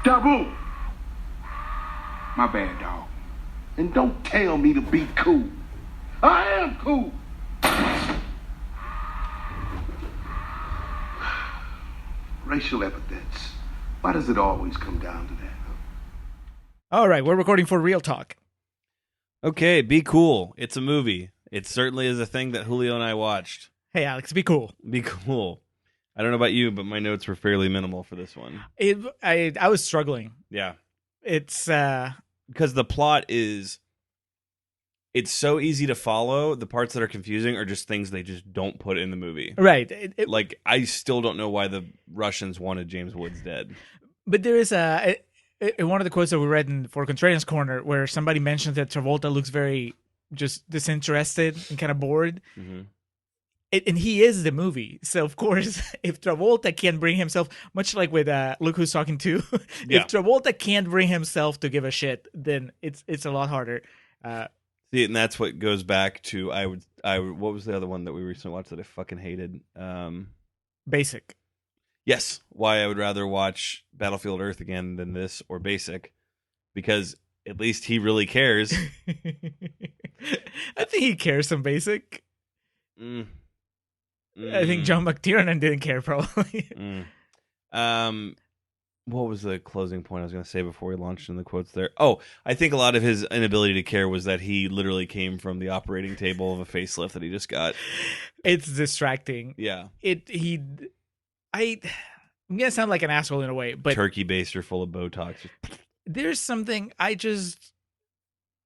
Dabu! My bad, dog. And don't tell me to be cool. I am cool. Racial epithets. Why does it always come down to that? All right, we're recording for Real Talk. Okay, Be Cool. It's a movie. It certainly is a thing that Julio and I watched. Hey, Alex, be cool. Be Cool. I don't know about you, but my notes were fairly minimal for this one. I was struggling. Yeah. It's because the plot is, it's so easy to follow. The parts that are confusing are just things they just don't put in the movie. Right. Like, I still don't know why the Russians wanted James Woods dead. But there is one of the quotes that we read for Contrarians Corner where somebody mentions that Travolta looks very just disinterested and kind of bored. Mm-hmm. And he is the movie. So, of course, if Travolta can't bring himself, much like with Look Who's Talking To, Yeah. if Travolta can't bring himself to give a shit, then it's a lot harder. See, and that's what goes back to, what was the other one that we recently watched that I fucking hated? Basic. Yes, why I would rather watch Battlefield Earth again than this or Basic, because at least he really cares. I think he cares some Basic. I think John McTiernan didn't care, probably. What was the closing point I was going to say before we launched in the quotes there? Oh, I think a lot of his inability to care was that he literally came from the operating table of a facelift that he just got. It's distracting. Yeah. I'm going to sound like an asshole in a way, but turkey baster full of Botox. There's something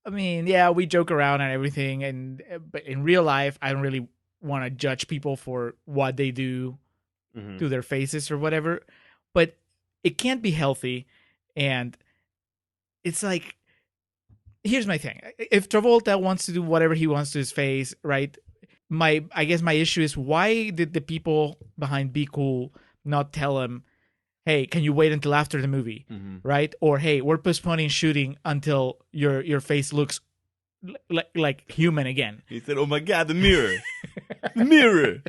yeah, we joke around and everything, but in real life, I don't really want to judge people for what they do to their faces or whatever, but it can't be healthy. And it's like, here's my thing. If Travolta wants to do whatever he wants to his face, right? I guess my issue is, why did the people behind Be Cool not tell him, hey, can you wait until after the movie, right? Or, hey, we're postponing shooting until your face looks like human again. He said, oh my God, the mirror. The mirror.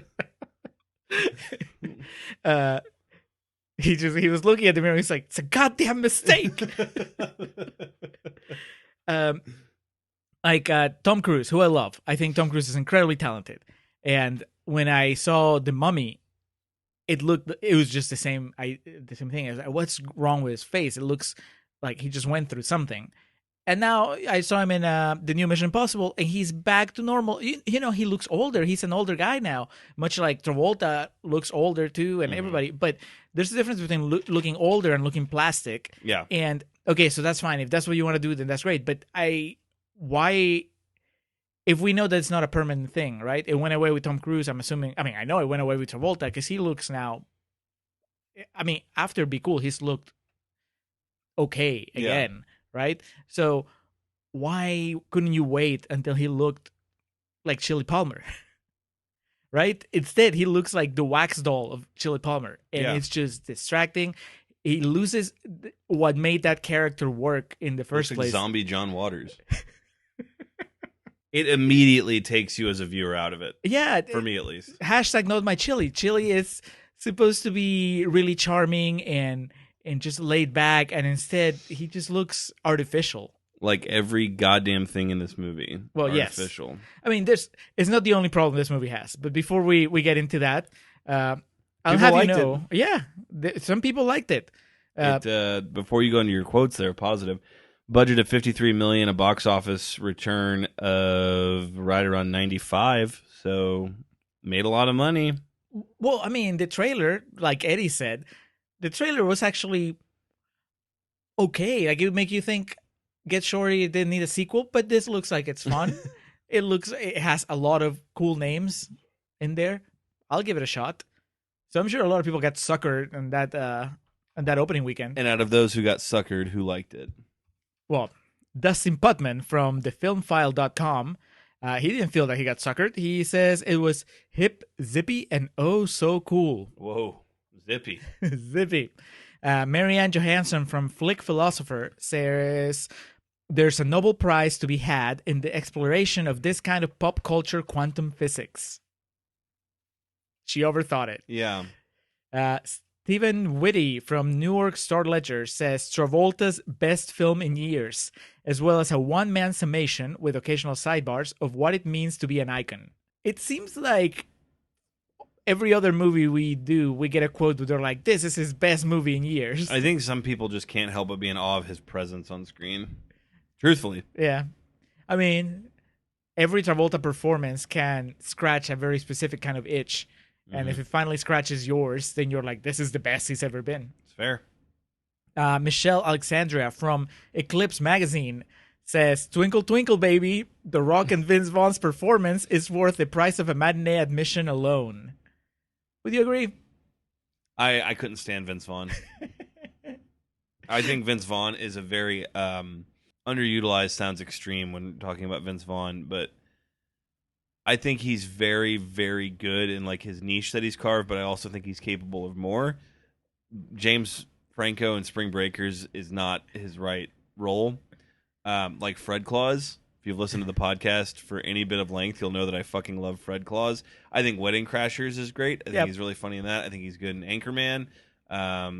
He was looking at the mirror. He's like, it's a goddamn mistake. Tom Cruise, who I love. I think Tom Cruise is incredibly talented. And when I saw The Mummy, it was just the same thing. As what's wrong with his face? It looks like he just went through something. And now I saw him in the new Mission Impossible, and he's back to normal. You know, he looks older. He's an older guy now, much like Travolta looks older too, and everybody. But there's a difference between looking older and looking plastic. Yeah. And okay, so that's fine. If that's what you want to do, then that's great. But why? If we know that it's not a permanent thing, right? It went away with Tom Cruise. I'm assuming. I mean, I know it went away with Travolta because he looks now. I mean, after Be Cool, he's looked okay again. Yeah. Right? So why couldn't you wait until he looked like Chili Palmer? Right? Instead, he looks like the wax doll of Chili Palmer. And it's just distracting. He loses what made that character work in the first place. Zombie John Waters. It immediately takes you as a viewer out of it. Yeah. For me, at least. Hashtag not my chili. Chili is supposed to be really charming and just laid back, and instead he just looks artificial. Like every goddamn thing in this movie. Well, artificial. Yes. I mean, it's not the only problem this movie has. But before we get into that, I'll have you know, some people liked it. Before you go into your quotes, there, positive. Budget of $53 million, a box office return of right around $95. So made a lot of money. Well, I mean, the trailer, like Eddie said, the trailer was actually okay. Like, it would make you think Get Shorty didn't need a sequel, but this looks like it's fun. It has a lot of cool names in there. I'll give it a shot. So I'm sure a lot of people got suckered on that opening weekend. And out of those who got suckered, who liked it? Well, Dustin Putman from thefilmfile.com, he didn't feel that he got suckered. He says it was hip, zippy, and oh so cool. Whoa, zippy. Zippy. Marianne Johansson from Flick Philosopher says there's a Nobel Prize to be had in the exploration of this kind of pop culture quantum physics. She overthought it. Yeah. Stephen Whitty from Newark Star Ledger says Travolta's best film in years, as well as a one-man summation with occasional sidebars of what it means to be an icon. It seems like every other movie we do, we get a quote where they're like, this is his best movie in years. I think some people just can't help but be in awe of his presence on screen. Truthfully. Yeah. I mean, every Travolta performance can scratch a very specific kind of itch. And if it finally scratches yours, then you're like, this is the best he's ever been. It's fair. Michelle Alexandria from Eclipse Magazine says, Twinkle, twinkle, baby, The Rock and Vince Vaughn's performance is worth the price of a matinee admission alone. Would you agree? I couldn't stand Vince Vaughn. I think Vince Vaughn is a very underutilized, sounds extreme when talking about Vince Vaughn, but I think he's very, very good in like his niche that he's carved, but I also think he's capable of more. James Franco in Spring Breakers is not his right role. Like Fred Claus, if you've listened to the podcast for any bit of length, you'll know that I fucking love Fred Claus. I think Wedding Crashers is great. I think he's really funny in that. I think he's good in Anchorman. I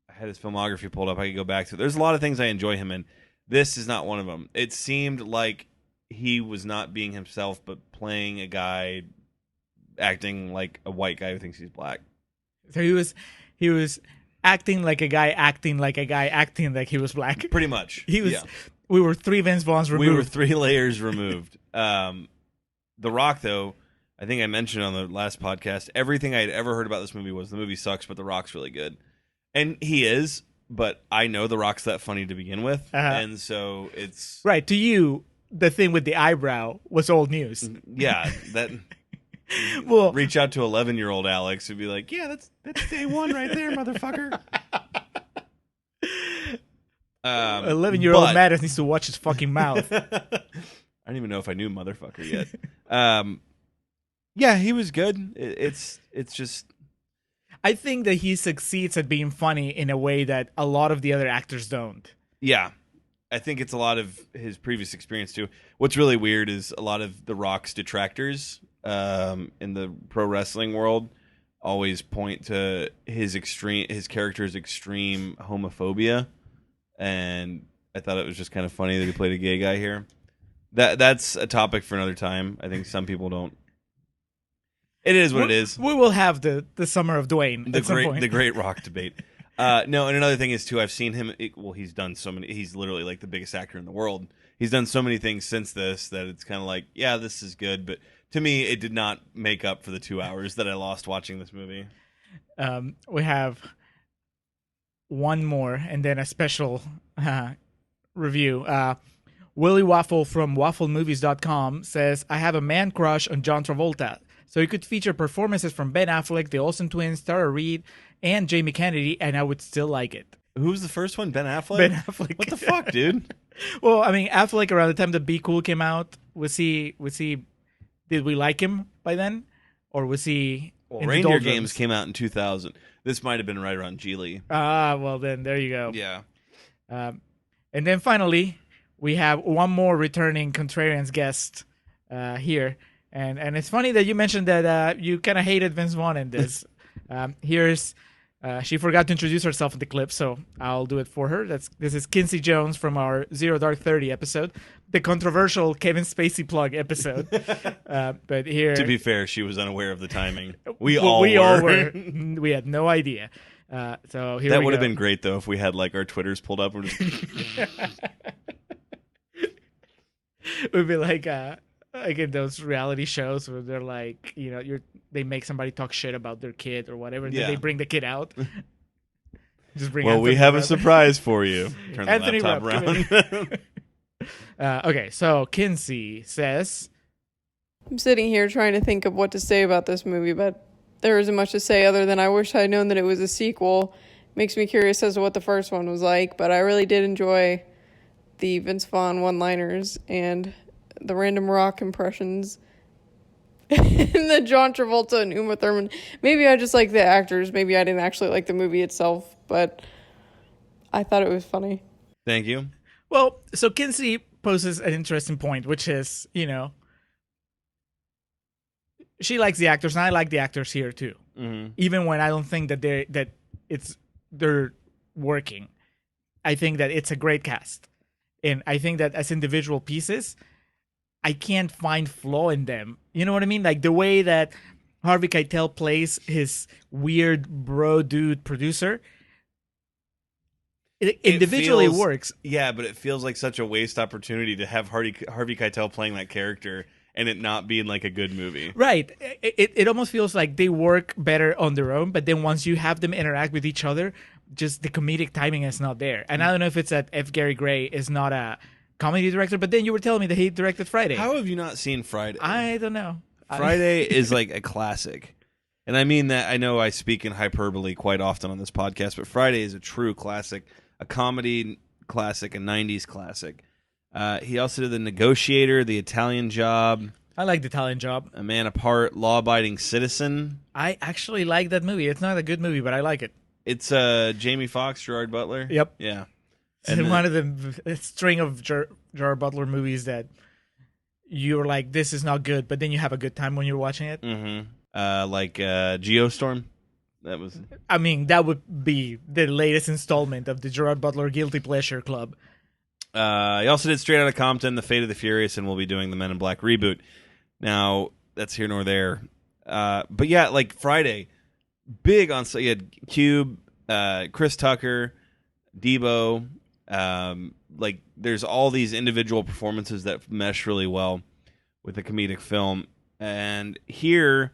had his filmography pulled up. I could go back to it. There's a lot of things I enjoy him in. This is not one of them. It seemed like he was not being himself, but playing a guy acting like a white guy who thinks he's black. So he was acting like a guy acting like a guy acting like he was black. Pretty much. He was. Yeah. We were 3 Vince Vaughns removed. We were 3 layers removed. The Rock, though, I think I mentioned on the last podcast, everything I had ever heard about this movie was the movie sucks, but The Rock's really good. And he is, but I know The Rock's that funny to begin with. And so it's... Right, to you, the thing with the eyebrow was old news. Yeah, that... Well, reach out to 11-year-old Alex and be like, yeah, that's day one right there, motherfucker. 11-year-old Mattis needs to watch his fucking mouth. I don't even know if I knew motherfucker yet. Yeah, he was good. It's just... I think that he succeeds at being funny in a way that a lot of the other actors don't. Yeah. I think it's a lot of his previous experience, too. What's really weird is a lot of The Rock's detractors in the pro wrestling world always point to his character's extreme homophobia. And I thought it was just kind of funny that he played a gay guy here. That's a topic for another time. I think some people don't. It is what it is. We will have the Summer of Dwayne at some point. The great Rock debate. No, and another thing is, too, I've seen him... he's done so many... He's literally like the biggest actor in the world. He's done so many things since this that it's kind of like, yeah, this is good. But to me, it did not make up for the 2 hours that I lost watching this movie. We have one more and then a special review. Willie Waffle from wafflemovies.com says, I have a man crush on John Travolta. So he could feature performances from Ben Affleck, the Olsen twins, Tara Reid, and Jamie Kennedy, and I would still like it. Who was the first one? Ben Affleck? Ben Affleck. What the fuck, dude? Well, I mean, Affleck around the time that Be Cool came out, was he? Did we like him by then, or was he? Well, Reindeer Games came out in 2000. This might have been right around Geely. Well then there you go. Yeah. And then finally, we have one more returning Contrarians guest here. And it's funny that you mentioned that you kind of hated Vince Vaughn in this. She forgot to introduce herself in the clip, so I'll do it for her. This is Kinsey Jones from our Zero Dark 30 episode, the controversial Kevin Spacey plug episode. But here, to be fair, she was unaware of the timing. We all were. We had no idea. So here that we would go. have been great though if we had like our Twitters pulled up. And It would be like in those reality shows where they're like, you're they make somebody talk shit about their kid or whatever. And then Yeah. they bring the kid out. Just bring. Well, we Anthony have a Rapp. surprise for you. Turn the Anthony laptop Rapp, around. Okay, so Kinsey says, I'm sitting here trying to think of what to say about this movie, but there isn't much to say other than I wish I'd known that it was a sequel. Makes me curious as to what the first one was like, but I really did enjoy the Vince Vaughn one-liners and the random rock impressions and the John Travolta and Uma Thurman. Maybe I just like the actors. Maybe I didn't actually like the movie itself, but I thought it was funny. Thank you. well, so Kinsey poses an interesting point, which is, she likes the actors, and I like the actors here too. Mm-hmm. Even when I don't think that they're working, I think that it's a great cast, and I think that as individual pieces, I can't find flaw in them. You know what I mean? Like the way that Harvey Keitel plays his weird bro dude producer. It individually feels- works. Yeah, but it feels like such a waste opportunity to have Harvey Keitel playing that character and it not being like a good movie. Right. It almost feels like they work better on their own, but then once you have them interact with each other, just the comedic timing is not there. And I don't know if it's that F. Gary Gray is not a comedy director, but then you were telling me that he directed Friday. How have you not seen Friday? I don't know. Friday is like a classic. And I mean that, I know I speak in hyperbole quite often on this podcast, but Friday is a true classic, a comedy classic, a 90s classic. He also did The Negotiator, The Italian Job, I like The Italian Job. A Man Apart, Law Abiding Citizen. I actually like that movie. It's not a good movie, but I like it. It's Jamie Foxx, Gerard Butler. Yep. Yeah. It's And one of the string of Gerard Butler movies that you're like, this is not good, but then you have a good time when you're watching it. Mm-hmm. Like Geostorm. That was. I mean, that would be the latest installment of the Gerard Butler Guilty Pleasure Club. He also did Straight Outta Compton, The Fate of the Furious, and we'll be doing the Men in Black reboot. Now, that's here nor there. But yeah, like Friday, big on. So you had Cube, Chris Tucker, Debo. Like there's all these individual performances that mesh really well with a comedic film. And here,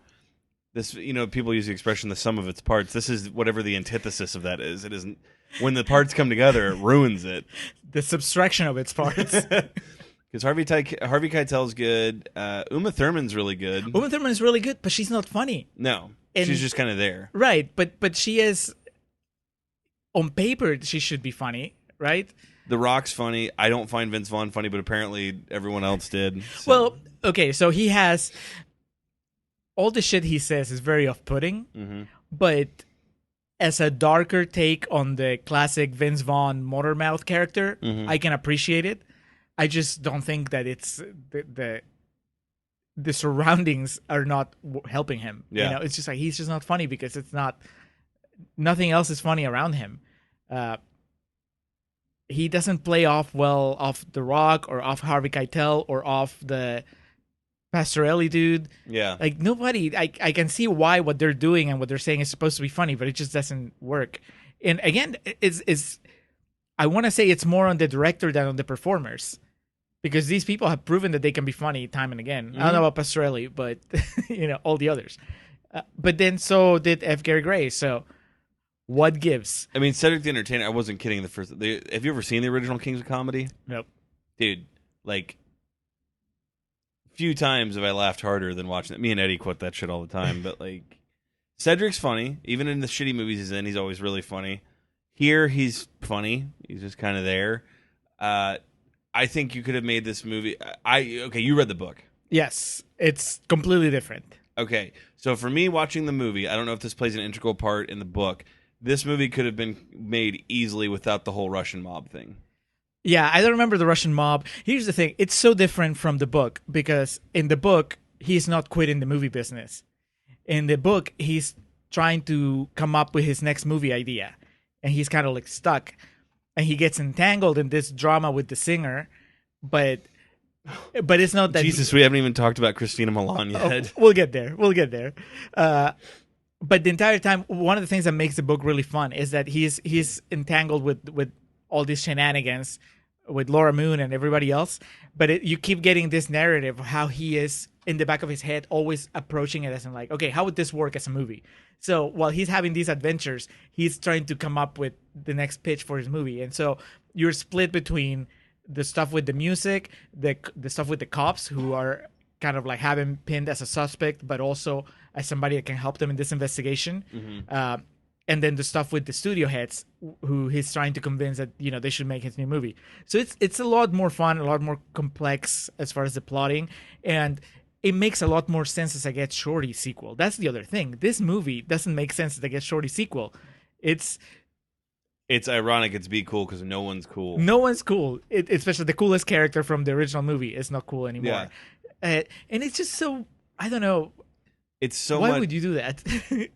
this, people use the expression "the sum of its parts." This is whatever the antithesis of that is. It isn't. When the parts come together, it ruins it. The subtraction of its parts. Because Harvey Keitel's good. Uma Thurman's really good. Uma Thurman is really good, but she's not funny. No, And- she's just kind of there. Right, but she is, on paper, she should be funny, right? The Rock's funny. I don't find Vince Vaughn funny, but apparently everyone else did. So. Well, okay, so he has, all the shit he says is very off-putting, Mhm. but as a darker take on the classic Vince Vaughn Motormouth character, I can appreciate it. I just don't think that it's the surroundings are not helping him. Yeah. It's just like he's just not funny because it's not, nothing else is funny around him. He doesn't play off well off The Rock or off Harvey Keitel or off the Pastorelli dude. Yeah. Like nobody, I can see why what they're doing and what they're saying is supposed to be funny, but it just doesn't work. And again, it's I want to say it's more on the director than on the performers, because these people have proven that they can be funny time and again. I don't know about Pastorelli, but all the others. But then so did F. Gary Gray. So what gives? I mean, Cedric the Entertainer, I wasn't kidding. Have you ever seen the original Kings of Comedy? Nope. Dude, like, few times have I laughed harder than watching it. Me and Eddie quote that shit all the time, but like, Cedric's funny. Even in the shitty movies he's in, he's always really funny. Here, he's funny. He's just kind of there. I think you could have made this movie. Okay, you read the book. Yes, it's completely different. Okay, so for me watching the movie, I don't know if this plays an integral part in the book. This movie could have been made easily without the whole Russian mob thing. Yeah, I don't remember the Russian mob. Here's the thing. It's so different from the book because in the book, he's not quitting the movie business. In the book, he's trying to come up with his next movie idea. And he's kind of like stuck. And he gets entangled in this drama with the singer. But it's not that... Jesus, we haven't even talked about Christina Milan yet. We'll get there. But the entire time, one of the things that makes the book really fun is that he's entangled with all these shenanigans with Laura Moon and everybody else. But you keep getting this narrative of how he is in the back of his head, always approaching it as in like, okay, how would this work as a movie? So while he's having these adventures, he's trying to come up with the next pitch for his movie. And so you're split between the stuff with the music, the stuff with the cops who are kind of like have him pinned as a suspect, but also as somebody that can help them in this investigation. And then the stuff with the studio heads who he's trying to convince that, you know, they should make his new movie. So it's a lot more fun, a lot more complex as far as the plotting. And it makes a lot more sense as a Get Shorty sequel. That's the other thing. This movie doesn't make sense as a Get Shorty sequel. It's ironic it's Be Cool because no one's cool. No one's cool. Especially the coolest character from the original movie is not cool anymore. Yeah. And it's just so, I don't know. It's so Why much, would you do that?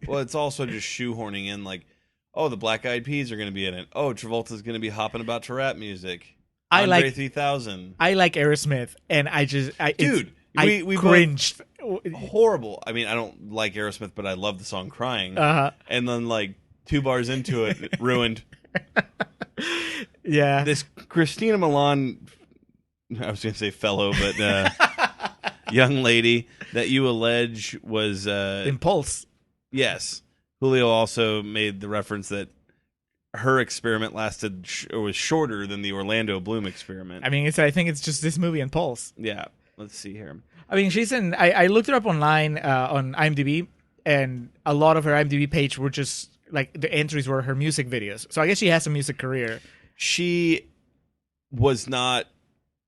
Well, it's also just shoehorning in like, oh, the Black Eyed Peas are going to be in it. Oh, Travolta's going to be hopping about to rap music. Andre 3000. I like Aerosmith, and I cringed. Horrible. I mean, I don't like Aerosmith, but I love the song "Crying." And then, like 2 bars into it, ruined. Yeah. This Christina Milian, I was going to say fellow, but young lady that you allege was Impulse. Yes. Julio also made the reference that her experiment lasted or was shorter than the Orlando Bloom experiment. I mean, I think it's just this movie and Pulse. Yeah. Let's see here. I mean, she's in. I looked her up online on IMDb, and a lot of her IMDb page were just like the entries were her music videos. So I guess she has a music career. She was not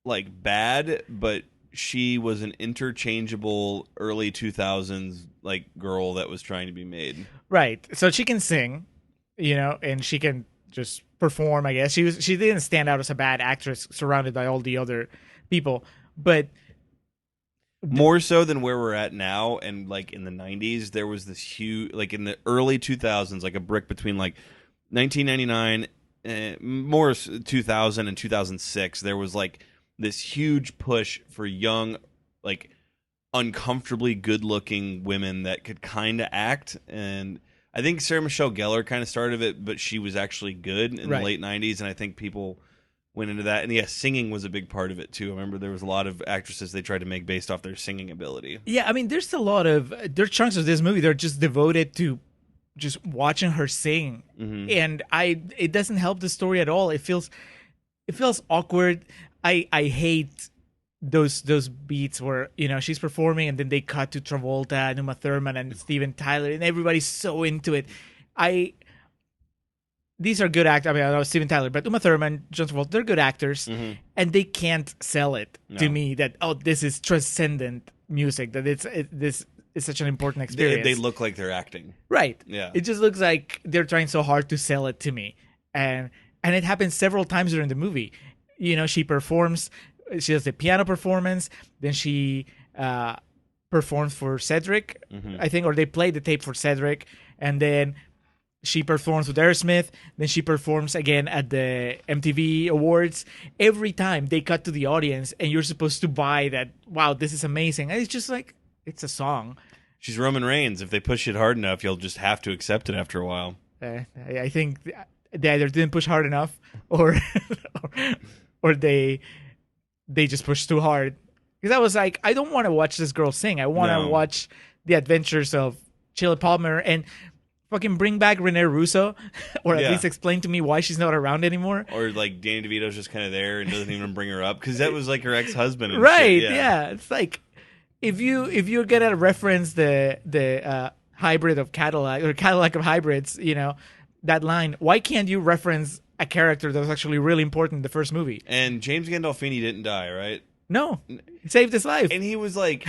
like bad, but she was an interchangeable early 2000s like girl that was trying to be made. Right. So she can sing, you know, and she can just perform, I guess. She didn't stand out as a bad actress surrounded by all the other people, but more so than where we're at now. And like in the 90s, there was this huge, like in the early 2000s, like a brick between like 1999, more 2000 and 2006, there was like this huge push for young, like uncomfortably good-looking women that could kind of act. And I think Sarah Michelle Gellar kind of started it, but she was actually good in the late 90s, and I think people went into that. And yeah, singing was a big part of it too. I remember there was a lot of actresses they tried to make based off their singing ability. Yeah, I mean, there are chunks of this movie that are just devoted to just watching her sing, and it doesn't help the story at all. It feels awkward. I hate those beats where, you know, she's performing and then they cut to Travolta, Uma Thurman, and Steven Tyler, and everybody's so into it. These are good actors. I mean, I know Steven Tyler, but Uma Thurman, John Travolta, they're good actors, and they can't sell it to me that, oh, this is transcendent music, that this is such an important experience. They look like they're acting. Right. Yeah. It just looks like they're trying so hard to sell it to me. And it happens several times during the movie. You know, she performs, she does the piano performance, then she performs for Cedric, I think, or they play the tape for Cedric, and then she performs with Aerosmith, then she performs again at the MTV Awards. Every time they cut to the audience, and you're supposed to buy that, wow, this is amazing. And it's just like, it's a song. She's Roman Reigns. If they push it hard enough, you'll just have to accept it after a while. I think they either didn't push hard enough, or they just pushed too hard. Because I was like, I don't want to watch this girl sing. I want to watch the adventures of Sheila Palmer and fucking bring back Renee Russo, or at least explain to me why she's not around anymore. Or like Danny DeVito's just kind of there and doesn't even bring her up because that was like her ex-husband. And right? Shit. Yeah, it's like if you're gonna reference the hybrid of Cadillac or Cadillac of hybrids, you know, that line. Why can't you reference a character that was actually really important in the first movie? And James Gandolfini didn't die, right? No, he saved his life. And he was like,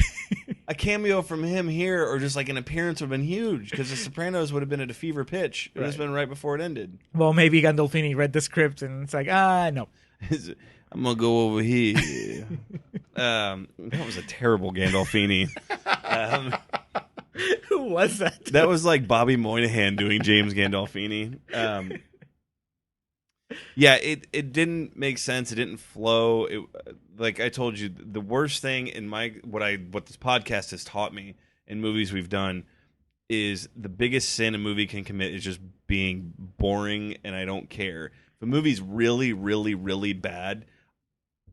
a cameo from him here, or just like an appearance would have been huge, because The Sopranos would have been at a fever pitch. It would have been right before it ended. Well, maybe Gandolfini read the script and it's like, no. I'm going to go over here. That was a terrible Gandolfini. Who was that? That was like Bobby Moynihan doing James Gandolfini. Yeah, it didn't make sense. It didn't flow. Like I told you, the worst thing in what this podcast has taught me in movies we've done is the biggest sin a movie can commit is just being boring, and I don't care. If a movie's really, really, really bad,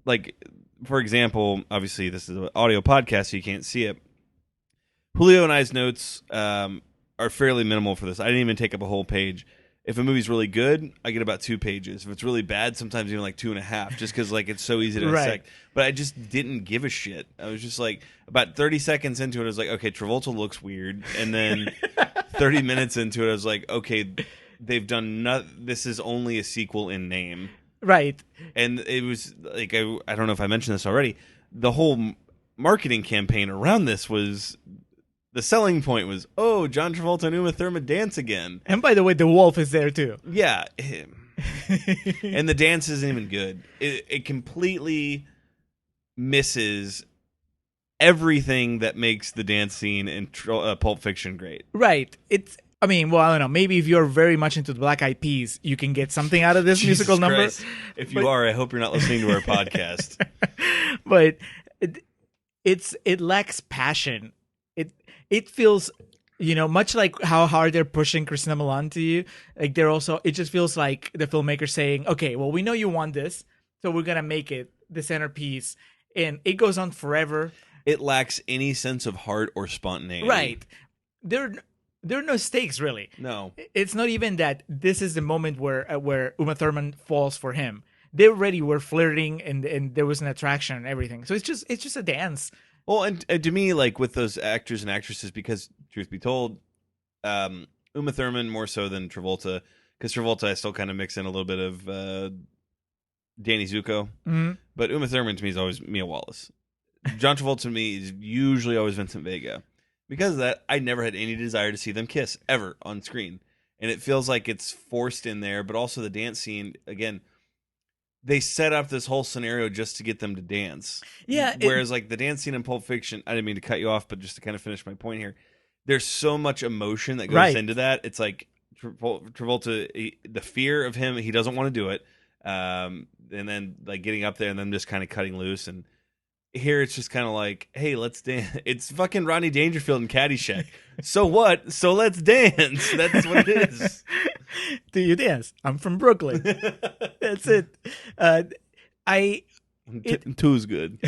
like for example, obviously this is an audio podcast, so you can't see it. Julio and I's notes are fairly minimal for this. I didn't even take up a whole page. If a movie's really good, I get about 2 pages. If it's really bad, sometimes even like 2.5, just because like it's so easy to dissect. But I just didn't give a shit. I was just like, about 30 seconds into it, I was like, okay, Travolta looks weird. And then 30 minutes into it, I was like, okay, they've done this is only a sequel in name. Right. And it was like, I don't know if I mentioned this already, the whole marketing campaign around this was, the selling point was, oh, John Travolta and Uma Thurman dance again. And by the way, the wolf is there too. Yeah. And the dance isn't even good. It completely misses everything that makes the dance scene in Pulp Fiction great. Right. I don't know. Maybe if you're very much into the Black Eyed Peas, you can get something out of this musical number. Christ. If you are, I hope you're not listening to our podcast. But it lacks passion. It feels, much like how hard they're pushing Christina Milian to you. Like it just feels like the filmmaker saying, okay, well, we know you want this, so we're gonna make it the centerpiece, and it goes on forever. It lacks any sense of heart or spontaneity. Right. There are no stakes, really. No. It's not even that this is the moment where Uma Thurman falls for him. They already were flirting, and there was an attraction and everything. So it's just a dance. Well, and to me, like with those actors and actresses, because truth be told, Uma Thurman more so than Travolta, because Travolta I still kind of mix in a little bit of Danny Zuko, but Uma Thurman to me is always Mia Wallace. John Travolta to me is usually always Vincent Vega. Because of that, I never had any desire to see them kiss ever on screen, and it feels like it's forced in there. But also the dance scene again. They set up this whole scenario just to get them to dance. Yeah. Whereas, like, the dance scene in Pulp Fiction, I didn't mean to cut you off, but just to kind of finish my point here, there's so much emotion that goes into that. It's like Travolta, the fear of him, he doesn't want to do it. And then, like, getting up there and then just kind of cutting loose. And here it's just kind of like, hey, let's dance. It's fucking Rodney Dangerfield and Caddyshack. So what? So let's dance. That's what it is. Do you dance? I'm from Brooklyn. That's it. Two's good.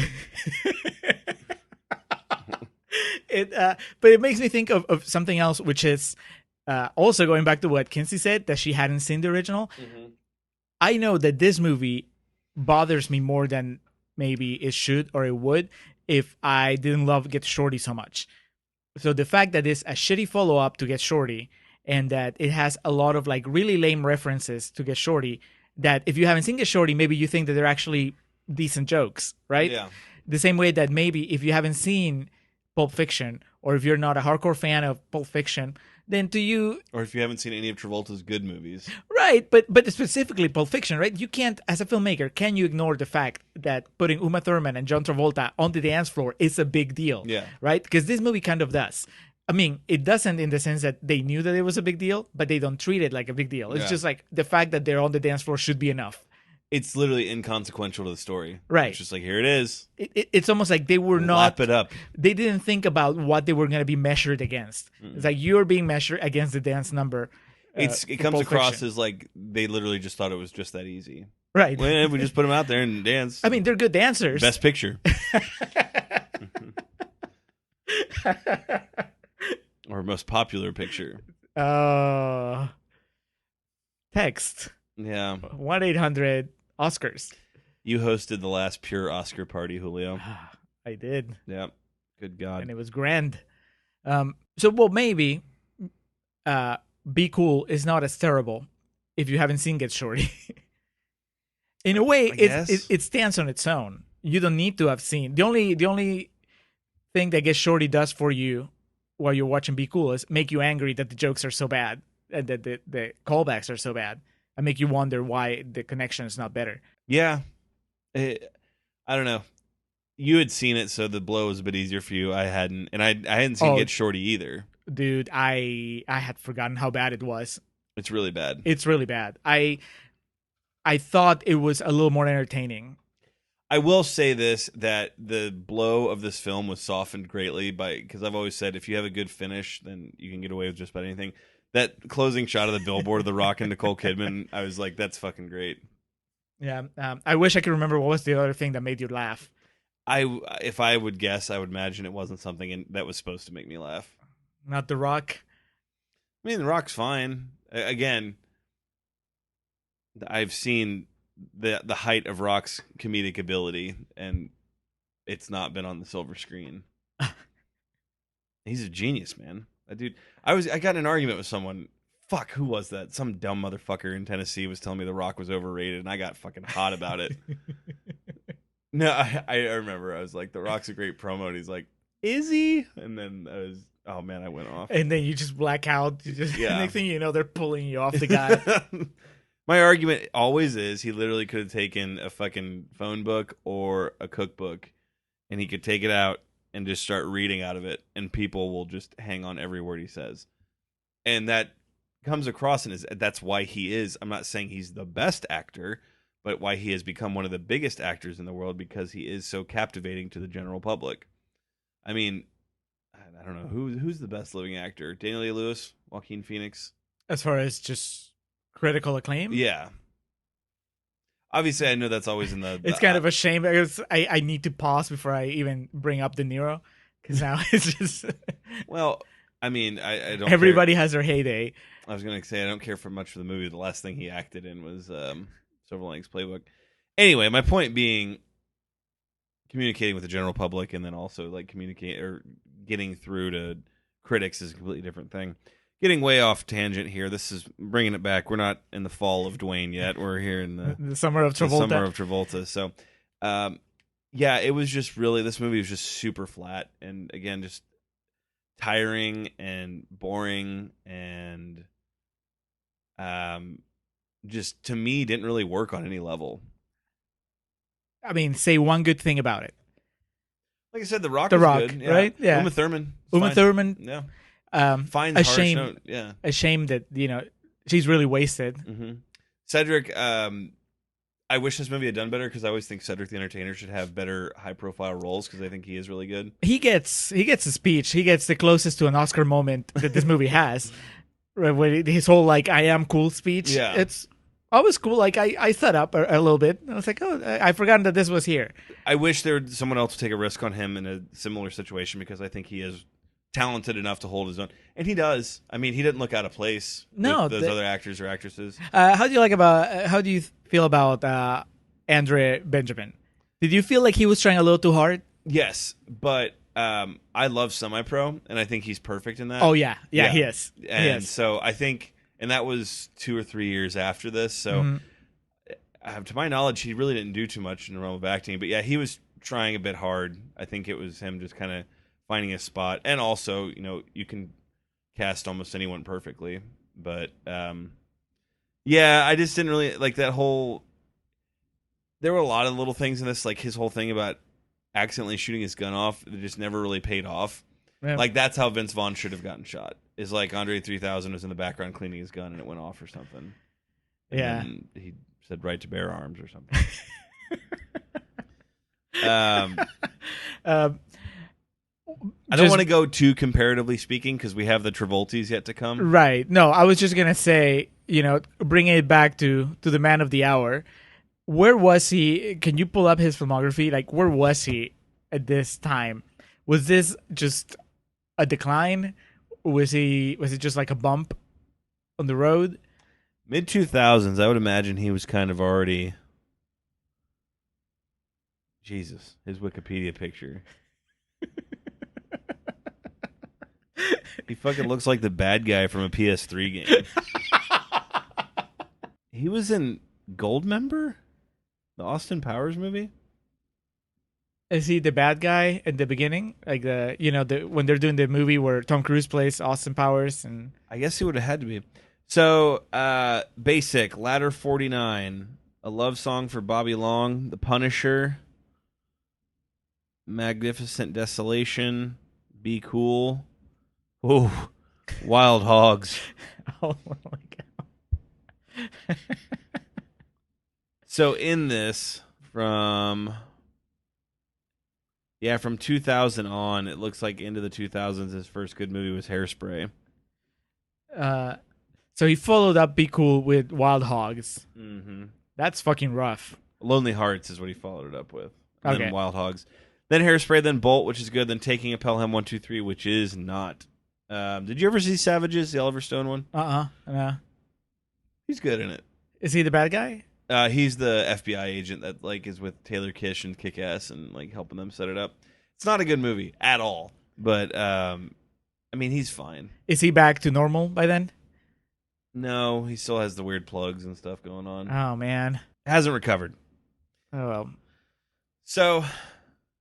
But it makes me think of something else, which is also going back to what Kinsey said, that she hadn't seen the original. Mm-hmm. I know that this movie bothers me more than maybe it should or it would if I didn't love Get Shorty so much. So the fact that it's a shitty follow-up to Get Shorty, and that it has a lot of like really lame references to Get Shorty, that if you haven't seen Get Shorty, maybe you think that they're actually decent jokes, right? Yeah. The same way that maybe if you haven't seen Pulp Fiction, or if you're not a hardcore fan of Pulp Fiction, then to you... Or if you haven't seen any of Travolta's good movies. Right, but specifically Pulp Fiction, right? You can't, as a filmmaker, can you ignore the fact that putting Uma Thurman and John Travolta on the dance floor is a big deal? Yeah. Right? Because this movie kind of does. I mean, it doesn't in the sense that they knew that it was a big deal, but they don't treat it like a big deal. It's just like the fact that they're on the dance floor should be enough. It's literally inconsequential to the story. Right. It's just like, here it is. It's almost like they were not... Lap it up. They didn't think about what they were going to be measured against. It's like you're being measured against the dance number. It comes across as like they literally just thought it was just that easy. Right. Well, we just put them out there and dance. I mean, they're good dancers. Best picture. Or most popular picture. Text. Yeah. 1-800-Oscars. You hosted the last pure Oscar party, Julio. I did. Yeah. Good God. And it was grand. Maybe Be Cool is not as terrible if you haven't seen Get Shorty. In a way, it stands on its own. You don't need to have seen. The only thing that Get Shorty does for you while you're watching Be Cool is make you angry that the jokes are so bad and that the callbacks are so bad, and make you wonder why the connection is not better. Yeah. I don't know. You had seen it, so the blow was a bit easier for you. I hadn't, and I hadn't seen Get Shorty either. Dude, I had forgotten how bad it was. It's really bad. It's really bad. I thought it was a little more entertaining. I will say this, that the blow of this film was softened greatly because I've always said if you have a good finish, then you can get away with just about anything. That closing shot of the billboard of The Rock and Nicole Kidman, I was like, that's fucking great. Yeah. I wish I could remember what was the other thing that made you laugh. if I would guess, I would imagine it wasn't something that was supposed to make me laugh. Not The Rock. I mean, The Rock's fine. Again, I've seen the height of Rock's comedic ability, and it's not been on the silver screen. He's a genius, man. That dude. I got in an argument with someone. Fuck, who was that? Some dumb motherfucker in Tennessee was telling me The Rock was overrated, and I got fucking hot about it. No, I remember. I was like, The Rock's a great promo, and he's like, is he? And then I was, oh man, I went off. And then you just black out. Yeah. Next thing you know, they're pulling you off the guy. My argument always is he literally could have taken a fucking phone book or a cookbook, and he could take it out and just start reading out of it, and people will just hang on every word he says. And that comes across, and that's why he is, I'm not saying he's the best actor, but why he has become one of the biggest actors in the world, because he is so captivating to the general public. I mean, I don't know, who's the best living actor? Daniel Day-Lewis? Joaquin Phoenix? As far as just critical acclaim? Yeah. Obviously, I know that's always in the... It's kind of a shame because I need to pause before I even bring up De Niro, because now it's just... Well, I mean, I don't Everybody has their heyday. I was going to say, I don't care for much for the movie. The last thing he acted in was Silver Linings Playbook. Anyway, my point being, communicating with the general public and then also like communicating or getting through to critics is a completely different thing. Getting way off tangent here. This is bringing it back. We're not in the fall of Dwayne yet. We're here in the summer of Travolta. The summer of Travolta. So, yeah, it was just really, this movie was just super flat. And again, just tiring and boring and just, to me, didn't really work on any level. I mean, say one good thing about it. Like I said, The Rock The was Rock, good. Yeah. right? Yeah. Uma Thurman. Uma Thurman. Yeah. Fine. Harsh shame. note. Yeah. A shame that, she's really wasted. Mm-hmm. Cedric, I wish this movie had done better, because I always think Cedric the Entertainer should have better high-profile roles, because I think he is really good. He gets a speech. He gets the closest to an Oscar moment that this movie has. With his whole, like, I am cool speech. Yeah. It's always cool. Like, I thought up a little bit. I was like, oh, I forgotten that this was here. I wish there was someone else to take a risk on him in a similar situation, because I think he is talented enough to hold his own. And he does. I mean, he didn't look out of place with those other actors or actresses. How do you feel about Andre Benjamin? Did you feel like he was trying a little too hard? Yes, but I love Semi-Pro, and I think he's perfect in that. Oh, yeah. Yeah, he is. And so I think, and that was 2 or 3 years after this, so to my knowledge, he really didn't do too much in the realm of acting. But yeah, he was trying a bit hard. I think it was him just kind of finding a spot. And also, you can cast almost anyone perfectly. But yeah, I just didn't really like that whole... There were a lot of little things in this, like his whole thing about accidentally shooting his gun off that just never really paid off. Yeah. Like, that's how Vince Vaughn should have gotten shot. Is like Andre 3000 was in the background cleaning his gun and it went off or something. Yeah. And he said right to bear arms or something. I don't want to go too comparatively speaking, because we have the Travoltas yet to come. Right. No, I was just going to say, bringing it back to the man of the hour. Where was he? Can you pull up his filmography? Like, where was he at this time? Was this just a decline? Was it just like a bump on the road? Mid-2000s, I would imagine he was kind of already... Jesus, his Wikipedia picture. He fucking looks like the bad guy from a PS3 game. He was in Goldmember? The Austin Powers movie? Is he the bad guy at the beginning? Like when they're doing the movie where Tom Cruise plays Austin Powers, and I guess he would have had to be. So, Basic, Ladder 49, A Love Song for Bobby Long, The Punisher, Magnificent Desolation, Be Cool. Ooh, Wild Hogs. Oh my god. So in this, from 2000 on, it looks like into the 2000s, his first good movie was Hairspray. So he followed up Be Cool with Wild Hogs. Mm-hmm. That's fucking rough. Lonely Hearts is what he followed it up with. And then Wild Hogs. Then Hairspray, then Bolt, which is good. Then Taking a Pelham 1, 2, 3, which is not. Did you ever see Savages, the Oliver Stone one? No. He's good in it. Is he the bad guy? He's the FBI agent that like is with Taylor Kish and Kick-Ass and like helping them set it up. It's not a good movie at all, but I mean he's fine. Is he back to normal by then? No, he still has the weird plugs and stuff going on. Oh man, hasn't recovered. Oh well. So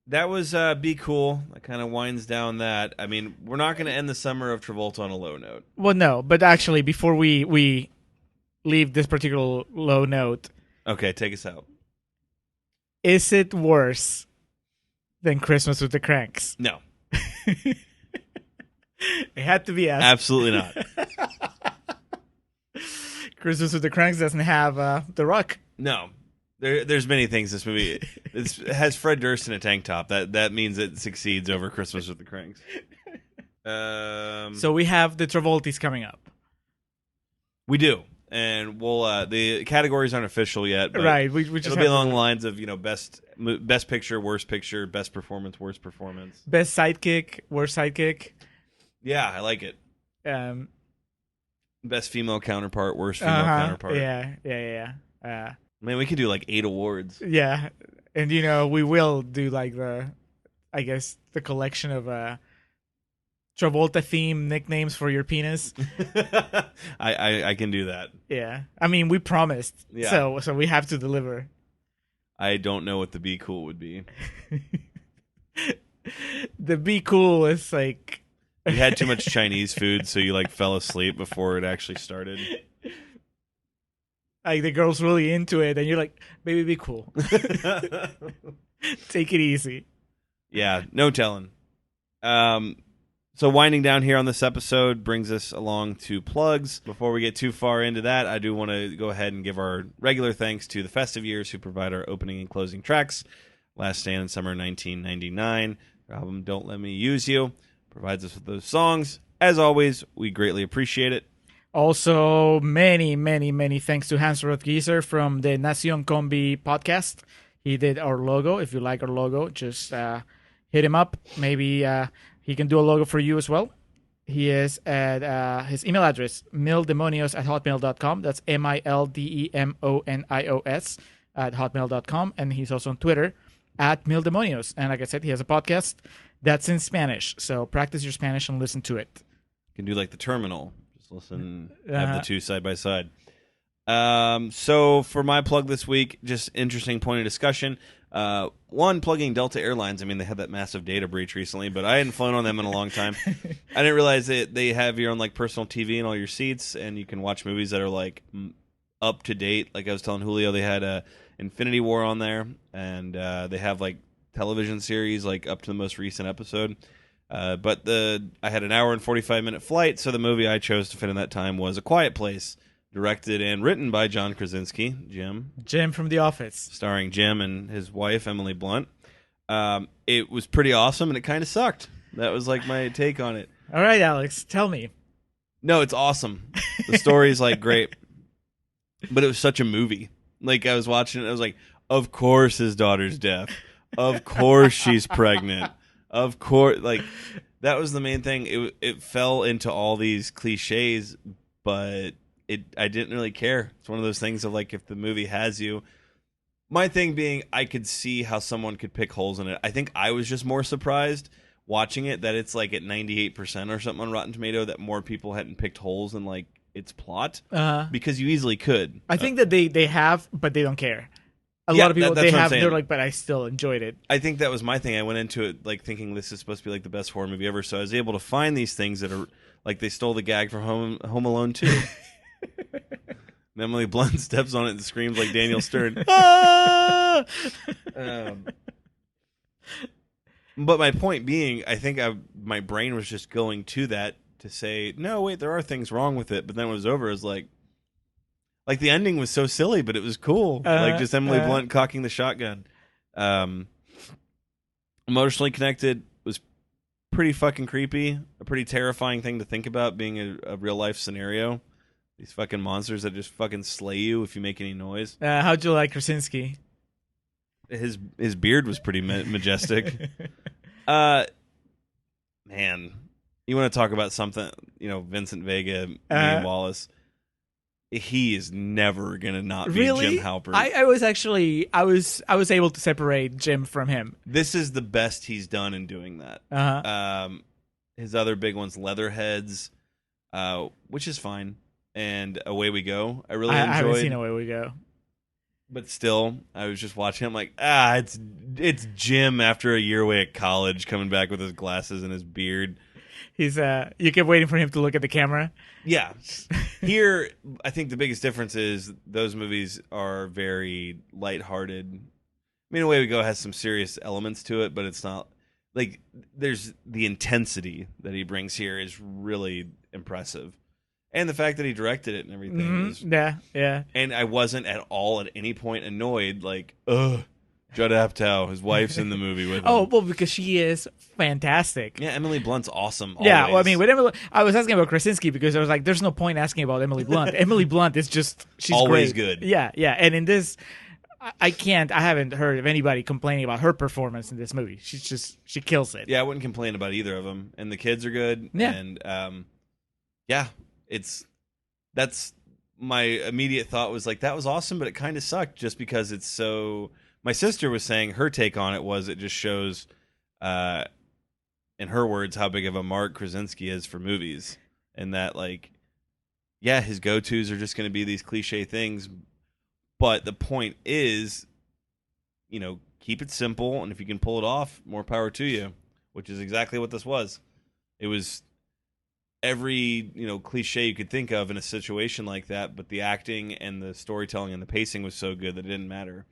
that was Be Cool. That kind of winds down that. I mean, we're not going to end the summer of Travolta on a low note. Well, no, but actually, before we leave this particular low note, okay, take us out. Is it worse than Christmas with the Cranks? No. It had to be asked. Absolutely not. Christmas with the Cranks doesn't have The Rock. No. There's many things this movie it has Fred Durst in a tank top. That means it succeeds over Christmas with the Cranks. So we have the Travoltis coming up. We do. And we'll the categories aren't official yet, but right? We just it'll be along the lines of best picture, worst picture, best performance, worst performance, best sidekick, worst sidekick. Yeah, I like it. Best female counterpart, worst female counterpart. Yeah. Man, we could do like 8 awards. Yeah, and we will do like the collection of Travolta themed nicknames for your penis. I can do that. Yeah, I mean we promised. Yeah. So we have to deliver. I don't know what the Be Cool would be. The Be Cool is like you had too much Chinese food, so you like fell asleep before it actually started. Like the girl's really into it, and you're like, "Baby, be cool. Take it easy." Yeah, no telling. So winding down here on this episode brings us along to plugs. Before we get too far into that, I do want to go ahead and give our regular thanks to the Festive Years who provide our opening and closing tracks. Last Stand in Summer 1999. Their album Don't Let Me Use You provides us with those songs. As always, we greatly appreciate it. Also, many, many, many thanks to Hans Rothgieser from the Nacion Combi podcast. He did our logo. If you like our logo, just hit him up. Maybe he can do a logo for you as well. He is at his email address, mildemonios@hotmail.com. That's MILDEMONIOS @hotmail.com. And he's also on Twitter @mildemonios. And like I said, he has a podcast that's in Spanish. So practice your Spanish and listen to it. You can do like The Terminal. Just listen, have the two side by side. So for my plug this week, just interesting point of discussion. One, plugging Delta Airlines. I mean, they had that massive data breach recently, but I hadn't flown on them in a long time. I didn't realize that they have your own like personal TV in all your seats, and you can watch movies that are like up to date. Like I was telling Julio, they had Infinity War on there, and they have like television series like up to the most recent episode. But I had an hour and 45-minute flight, so the movie I chose to fit in that time was A Quiet Place. Directed and written by John Krasinski, Jim. Jim from The Office. Starring Jim and his wife, Emily Blunt. It was pretty awesome, and it kind of sucked. That was like my take on it. All right, Alex, tell me. No, it's awesome. The story's like great. But it was such a movie. Like I was watching it, I was like, of course his daughter's deaf. Of course she's pregnant. Of course, like that was the main thing. It fell into all these cliches, but I didn't really care. It's one of those things of like if the movie has you. My thing being, I could see how someone could pick holes in it. I think I was just more surprised watching it that it's like at 98% or something on Rotten Tomato that more people hadn't picked holes in like its plot because you easily could. I think that they have, but they don't care. A lot of people they have. They're like, but I still enjoyed it. I think that was my thing. I went into it like thinking this is supposed to be like the best horror movie ever. So I was able to find these things that are like they stole the gag from Home Alone 2. And Emily Blunt steps on it and screams like Daniel Stern. Ah! But my point being, I think my brain was just going to that to say, no, wait, there are things wrong with it. But then when it was over, it was like the ending was so silly, but it was cool. Like just Emily Blunt cocking the shotgun. Emotionally connected was pretty fucking creepy. A pretty terrifying thing to think about being a real life scenario. These fucking monsters that just fucking slay you if you make any noise. How'd you like Krasinski? his beard was pretty majestic. Man, you want to talk about something? Vincent Vega, Ian Wallace. He is never gonna not be Really? Jim Halpert. I was able to separate Jim from him. This is the best he's done in doing that. His other big ones, Leatherheads, which is fine, and Away We Go. I really enjoyed. I haven't seen Away We Go. But still, I was just watching him like, it's Jim after a year away at college, coming back with his glasses and his beard. He's you kept waiting for him to look at the camera. Yeah. Here, I think the biggest difference is those movies are very lighthearted. I mean, Away We Go has some serious elements to it, but it's not like there's the intensity that he brings here is really impressive. And the fact that he directed it and everything is... Yeah. And I wasn't at all at any point annoyed, like, ugh, Judd Apatow, his wife's in the movie with him. Oh, well, because she is fantastic. Yeah, Emily Blunt's awesome. Yeah, always. well, I mean, with Emily, I was asking about Krasinski because I was like, there's no point asking about Emily Blunt. Emily Blunt is just, she's always great. good. Yeah. And in this, I haven't heard of anybody complaining about her performance in this movie. She kills it. Yeah, I wouldn't complain about either of them. And the kids are good. Yeah. And, that's my immediate thought was like, that was awesome, but it kind of sucked just because it's so... My sister was saying her take on it was it just shows, in her words, how big of a mark Krasinski is for movies. And that, like, yeah, his go-tos are just going to be these cliche things. But the point is, keep it simple. And if you can pull it off, more power to you, which is exactly what this was. It was every, cliche you could think of in a situation like that. But the acting and the storytelling and the pacing was so good that it didn't matter.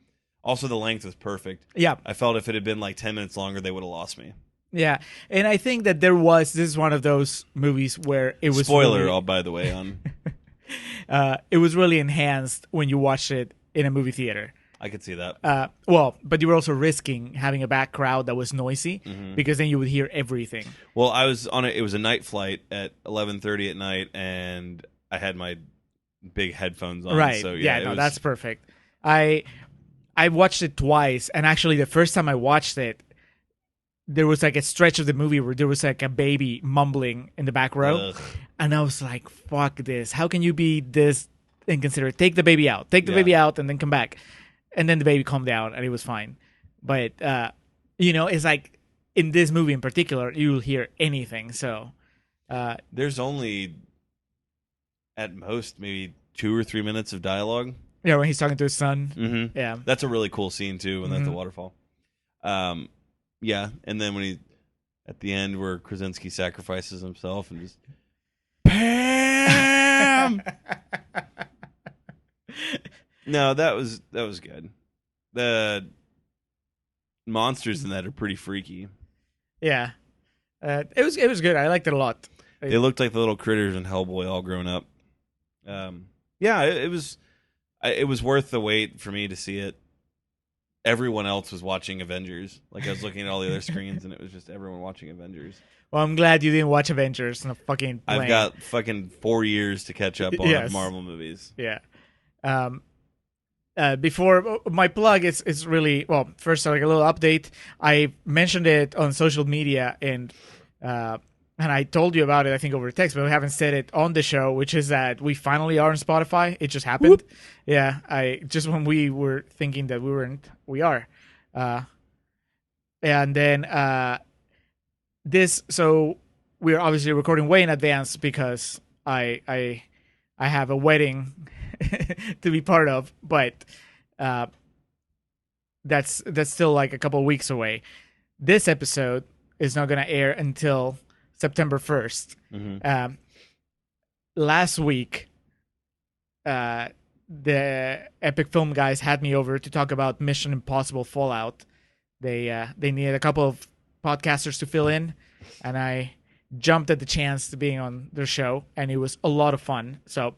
Also, the length was perfect. Yeah. I felt if it had been like 10 minutes longer, they would have lost me. Yeah. And I think that this is one of those movies where it was... Spoiler, really, by the way, on... it was really enhanced when you watched it in a movie theater. I could see that. But you were also risking having a back crowd that was noisy because then you would hear everything. Well, I was on it. It was a night flight at 11:30 at night, and I had my big headphones on. Right. So, that's perfect. I watched it twice, and actually the first time I watched it, there was like a stretch of the movie where there was like a baby mumbling in the back row. Ugh. And I was like, fuck this. How can you be this inconsiderate? Take the baby out. Take the baby out and then come back. And then the baby calmed down and it was fine. But, it's like in this movie in particular, you'll hear anything. So there's only at most maybe 2 or 3 minutes of dialogue. Yeah, when he's talking to his son. Mm-hmm. Yeah. That's a really cool scene too when that's the waterfall. Yeah. And then when he, at the end where Krasinski sacrifices himself and just, Pam! No, that was good. The monsters in that are pretty freaky. Yeah, it was good. I liked it a lot. They looked like the little critters in Hellboy all grown up. It was worth the wait for me to see it. Everyone else was watching Avengers. Like I was looking at all the other screens, and it was just everyone watching Avengers. Well, I'm glad you didn't watch Avengers on a fucking plane. I've got fucking 4 years to catch up on Marvel movies. Yeah. Before my plug is really, well, first like a little update. I mentioned it on social media and I told you about it, I think, over text, but we haven't said it on the show, which is that we finally are on Spotify. It just happened. Whoop. Yeah. Just when we were thinking that we weren't, we are. And then so we're obviously recording way in advance because I have a wedding to be part of, but that's still like a couple of weeks away. This episode is not going to air until September 1st. Mm-hmm. Last week, the Epic Film guys had me over to talk about Mission Impossible Fallout. They needed a couple of podcasters to fill in, and I jumped at the chance to being on their show, and it was a lot of fun. So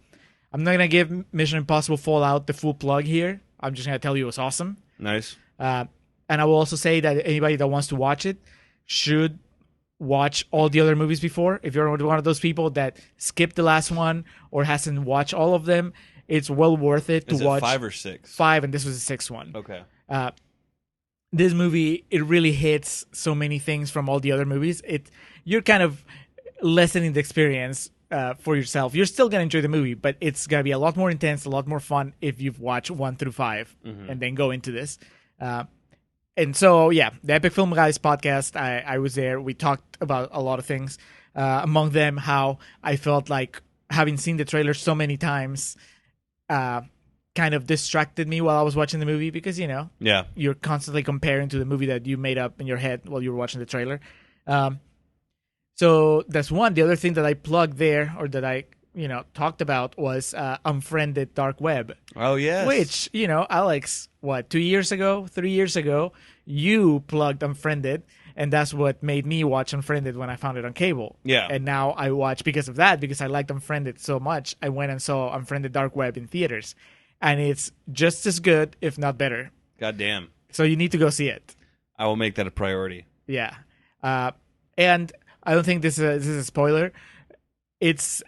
I'm not going to give Mission Impossible Fallout the full plug here. I'm just going to tell you it was awesome. Nice. And I will also say that anybody that wants to watch it should watch all the other movies before. If you're one of those people that skipped the last one or hasn't watched all of them, it's well worth it to watch. 5 or 6? 5, and this was the 6th one. Okay. this movie, it really hits so many things from all the other movies. You're kind of lessening the experience for yourself. You're still gonna enjoy the movie, but it's gonna be a lot more intense, a lot more fun if you've watched 1 through 5 and then go into this. And so, yeah, the Epic Film Guys podcast, I was there. We talked about a lot of things. Among them, how I felt like having seen the trailer so many times kind of distracted me while I was watching the movie because, you're constantly comparing to the movie that you made up in your head while you were watching the trailer. So that's one. The other thing that I plugged there, or that I talked about, was Unfriended Dark Web. Oh, yes. Which, Alex, 3 years ago, you plugged Unfriended, and that's what made me watch Unfriended when I found it on cable. Yeah. And now I watch because of that, because I liked Unfriended so much. I went and saw Unfriended Dark Web in theaters, and it's just as good, if not better. God damn. So you need to go see it. I will make that a priority. Yeah. And I don't think this is a spoiler. It's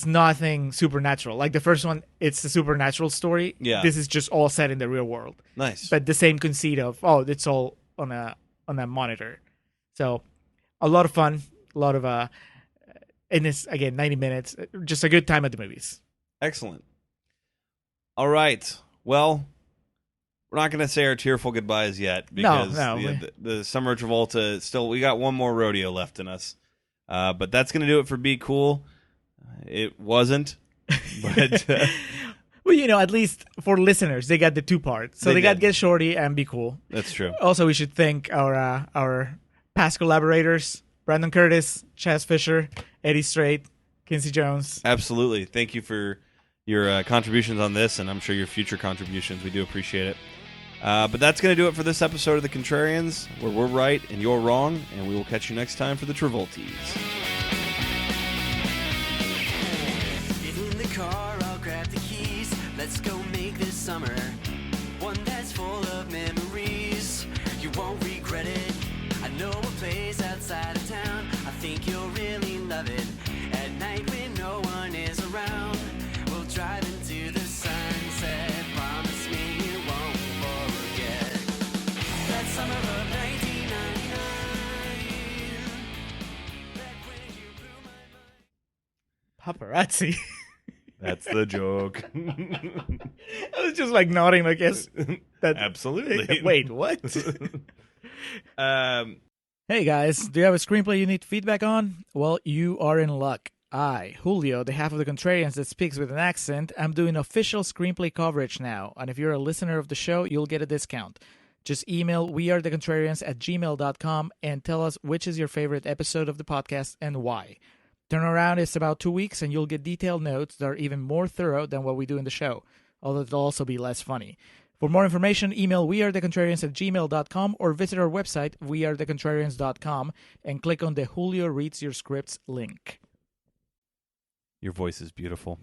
nothing supernatural. Like the first one, it's a supernatural story. Yeah. This is just all set in the real world. Nice. But the same conceit of, it's all on a monitor. So a lot of fun, a lot of and it's, again, 90 minutes, just a good time at the movies. Excellent. All right. Well, we're not going to say our tearful goodbyes yet because the Summer of Travolta still, we got one more rodeo left in us. But that's going to do it for Be Cool. It wasn't, but well, at least for listeners, they got the 2 parts. So they got Get Shorty and Be Cool. That's true. Also, we should thank our past collaborators: Brandon Curtis, Chaz Fisher, Eddie Strait, Quincy Jones. Absolutely. Thank you for your contributions on this, and I'm sure your future contributions. We do appreciate it. But that's going to do it for this episode of The Contrarians, where we're right and you're wrong, and we will catch you next time for the Travolties. Car, I'll grab the keys. Let's go make this summer one that's full of memories. You won't regret it. I know a place outside of town. I think you'll really love it. At night when no one is around, we'll drive into the sunset. Promise me you won't forget that summer of 1999. Back when you blew my mind. Paparazzi. That's the joke. I was just like nodding, like, yes. Absolutely. Wait, what? Hey guys, do you have a screenplay you need feedback on? Well, you are in luck. I, Julio, the half of the Contrarians that speaks with an accent, I'm doing official screenplay coverage now, and if you're a listener of the show, you'll get a discount. Just email wearethecontrarians@gmail.com and tell us which is your favorite episode of the podcast and why. Turnaround is about 2 weeks, and you'll get detailed notes that are even more thorough than what we do in the show, although it'll also be less funny. For more information, email wearethecontrarians@gmail.com or visit our website, wearethecontrarians.com, and click on the Julio Reads Your Scripts link. Your voice is beautiful.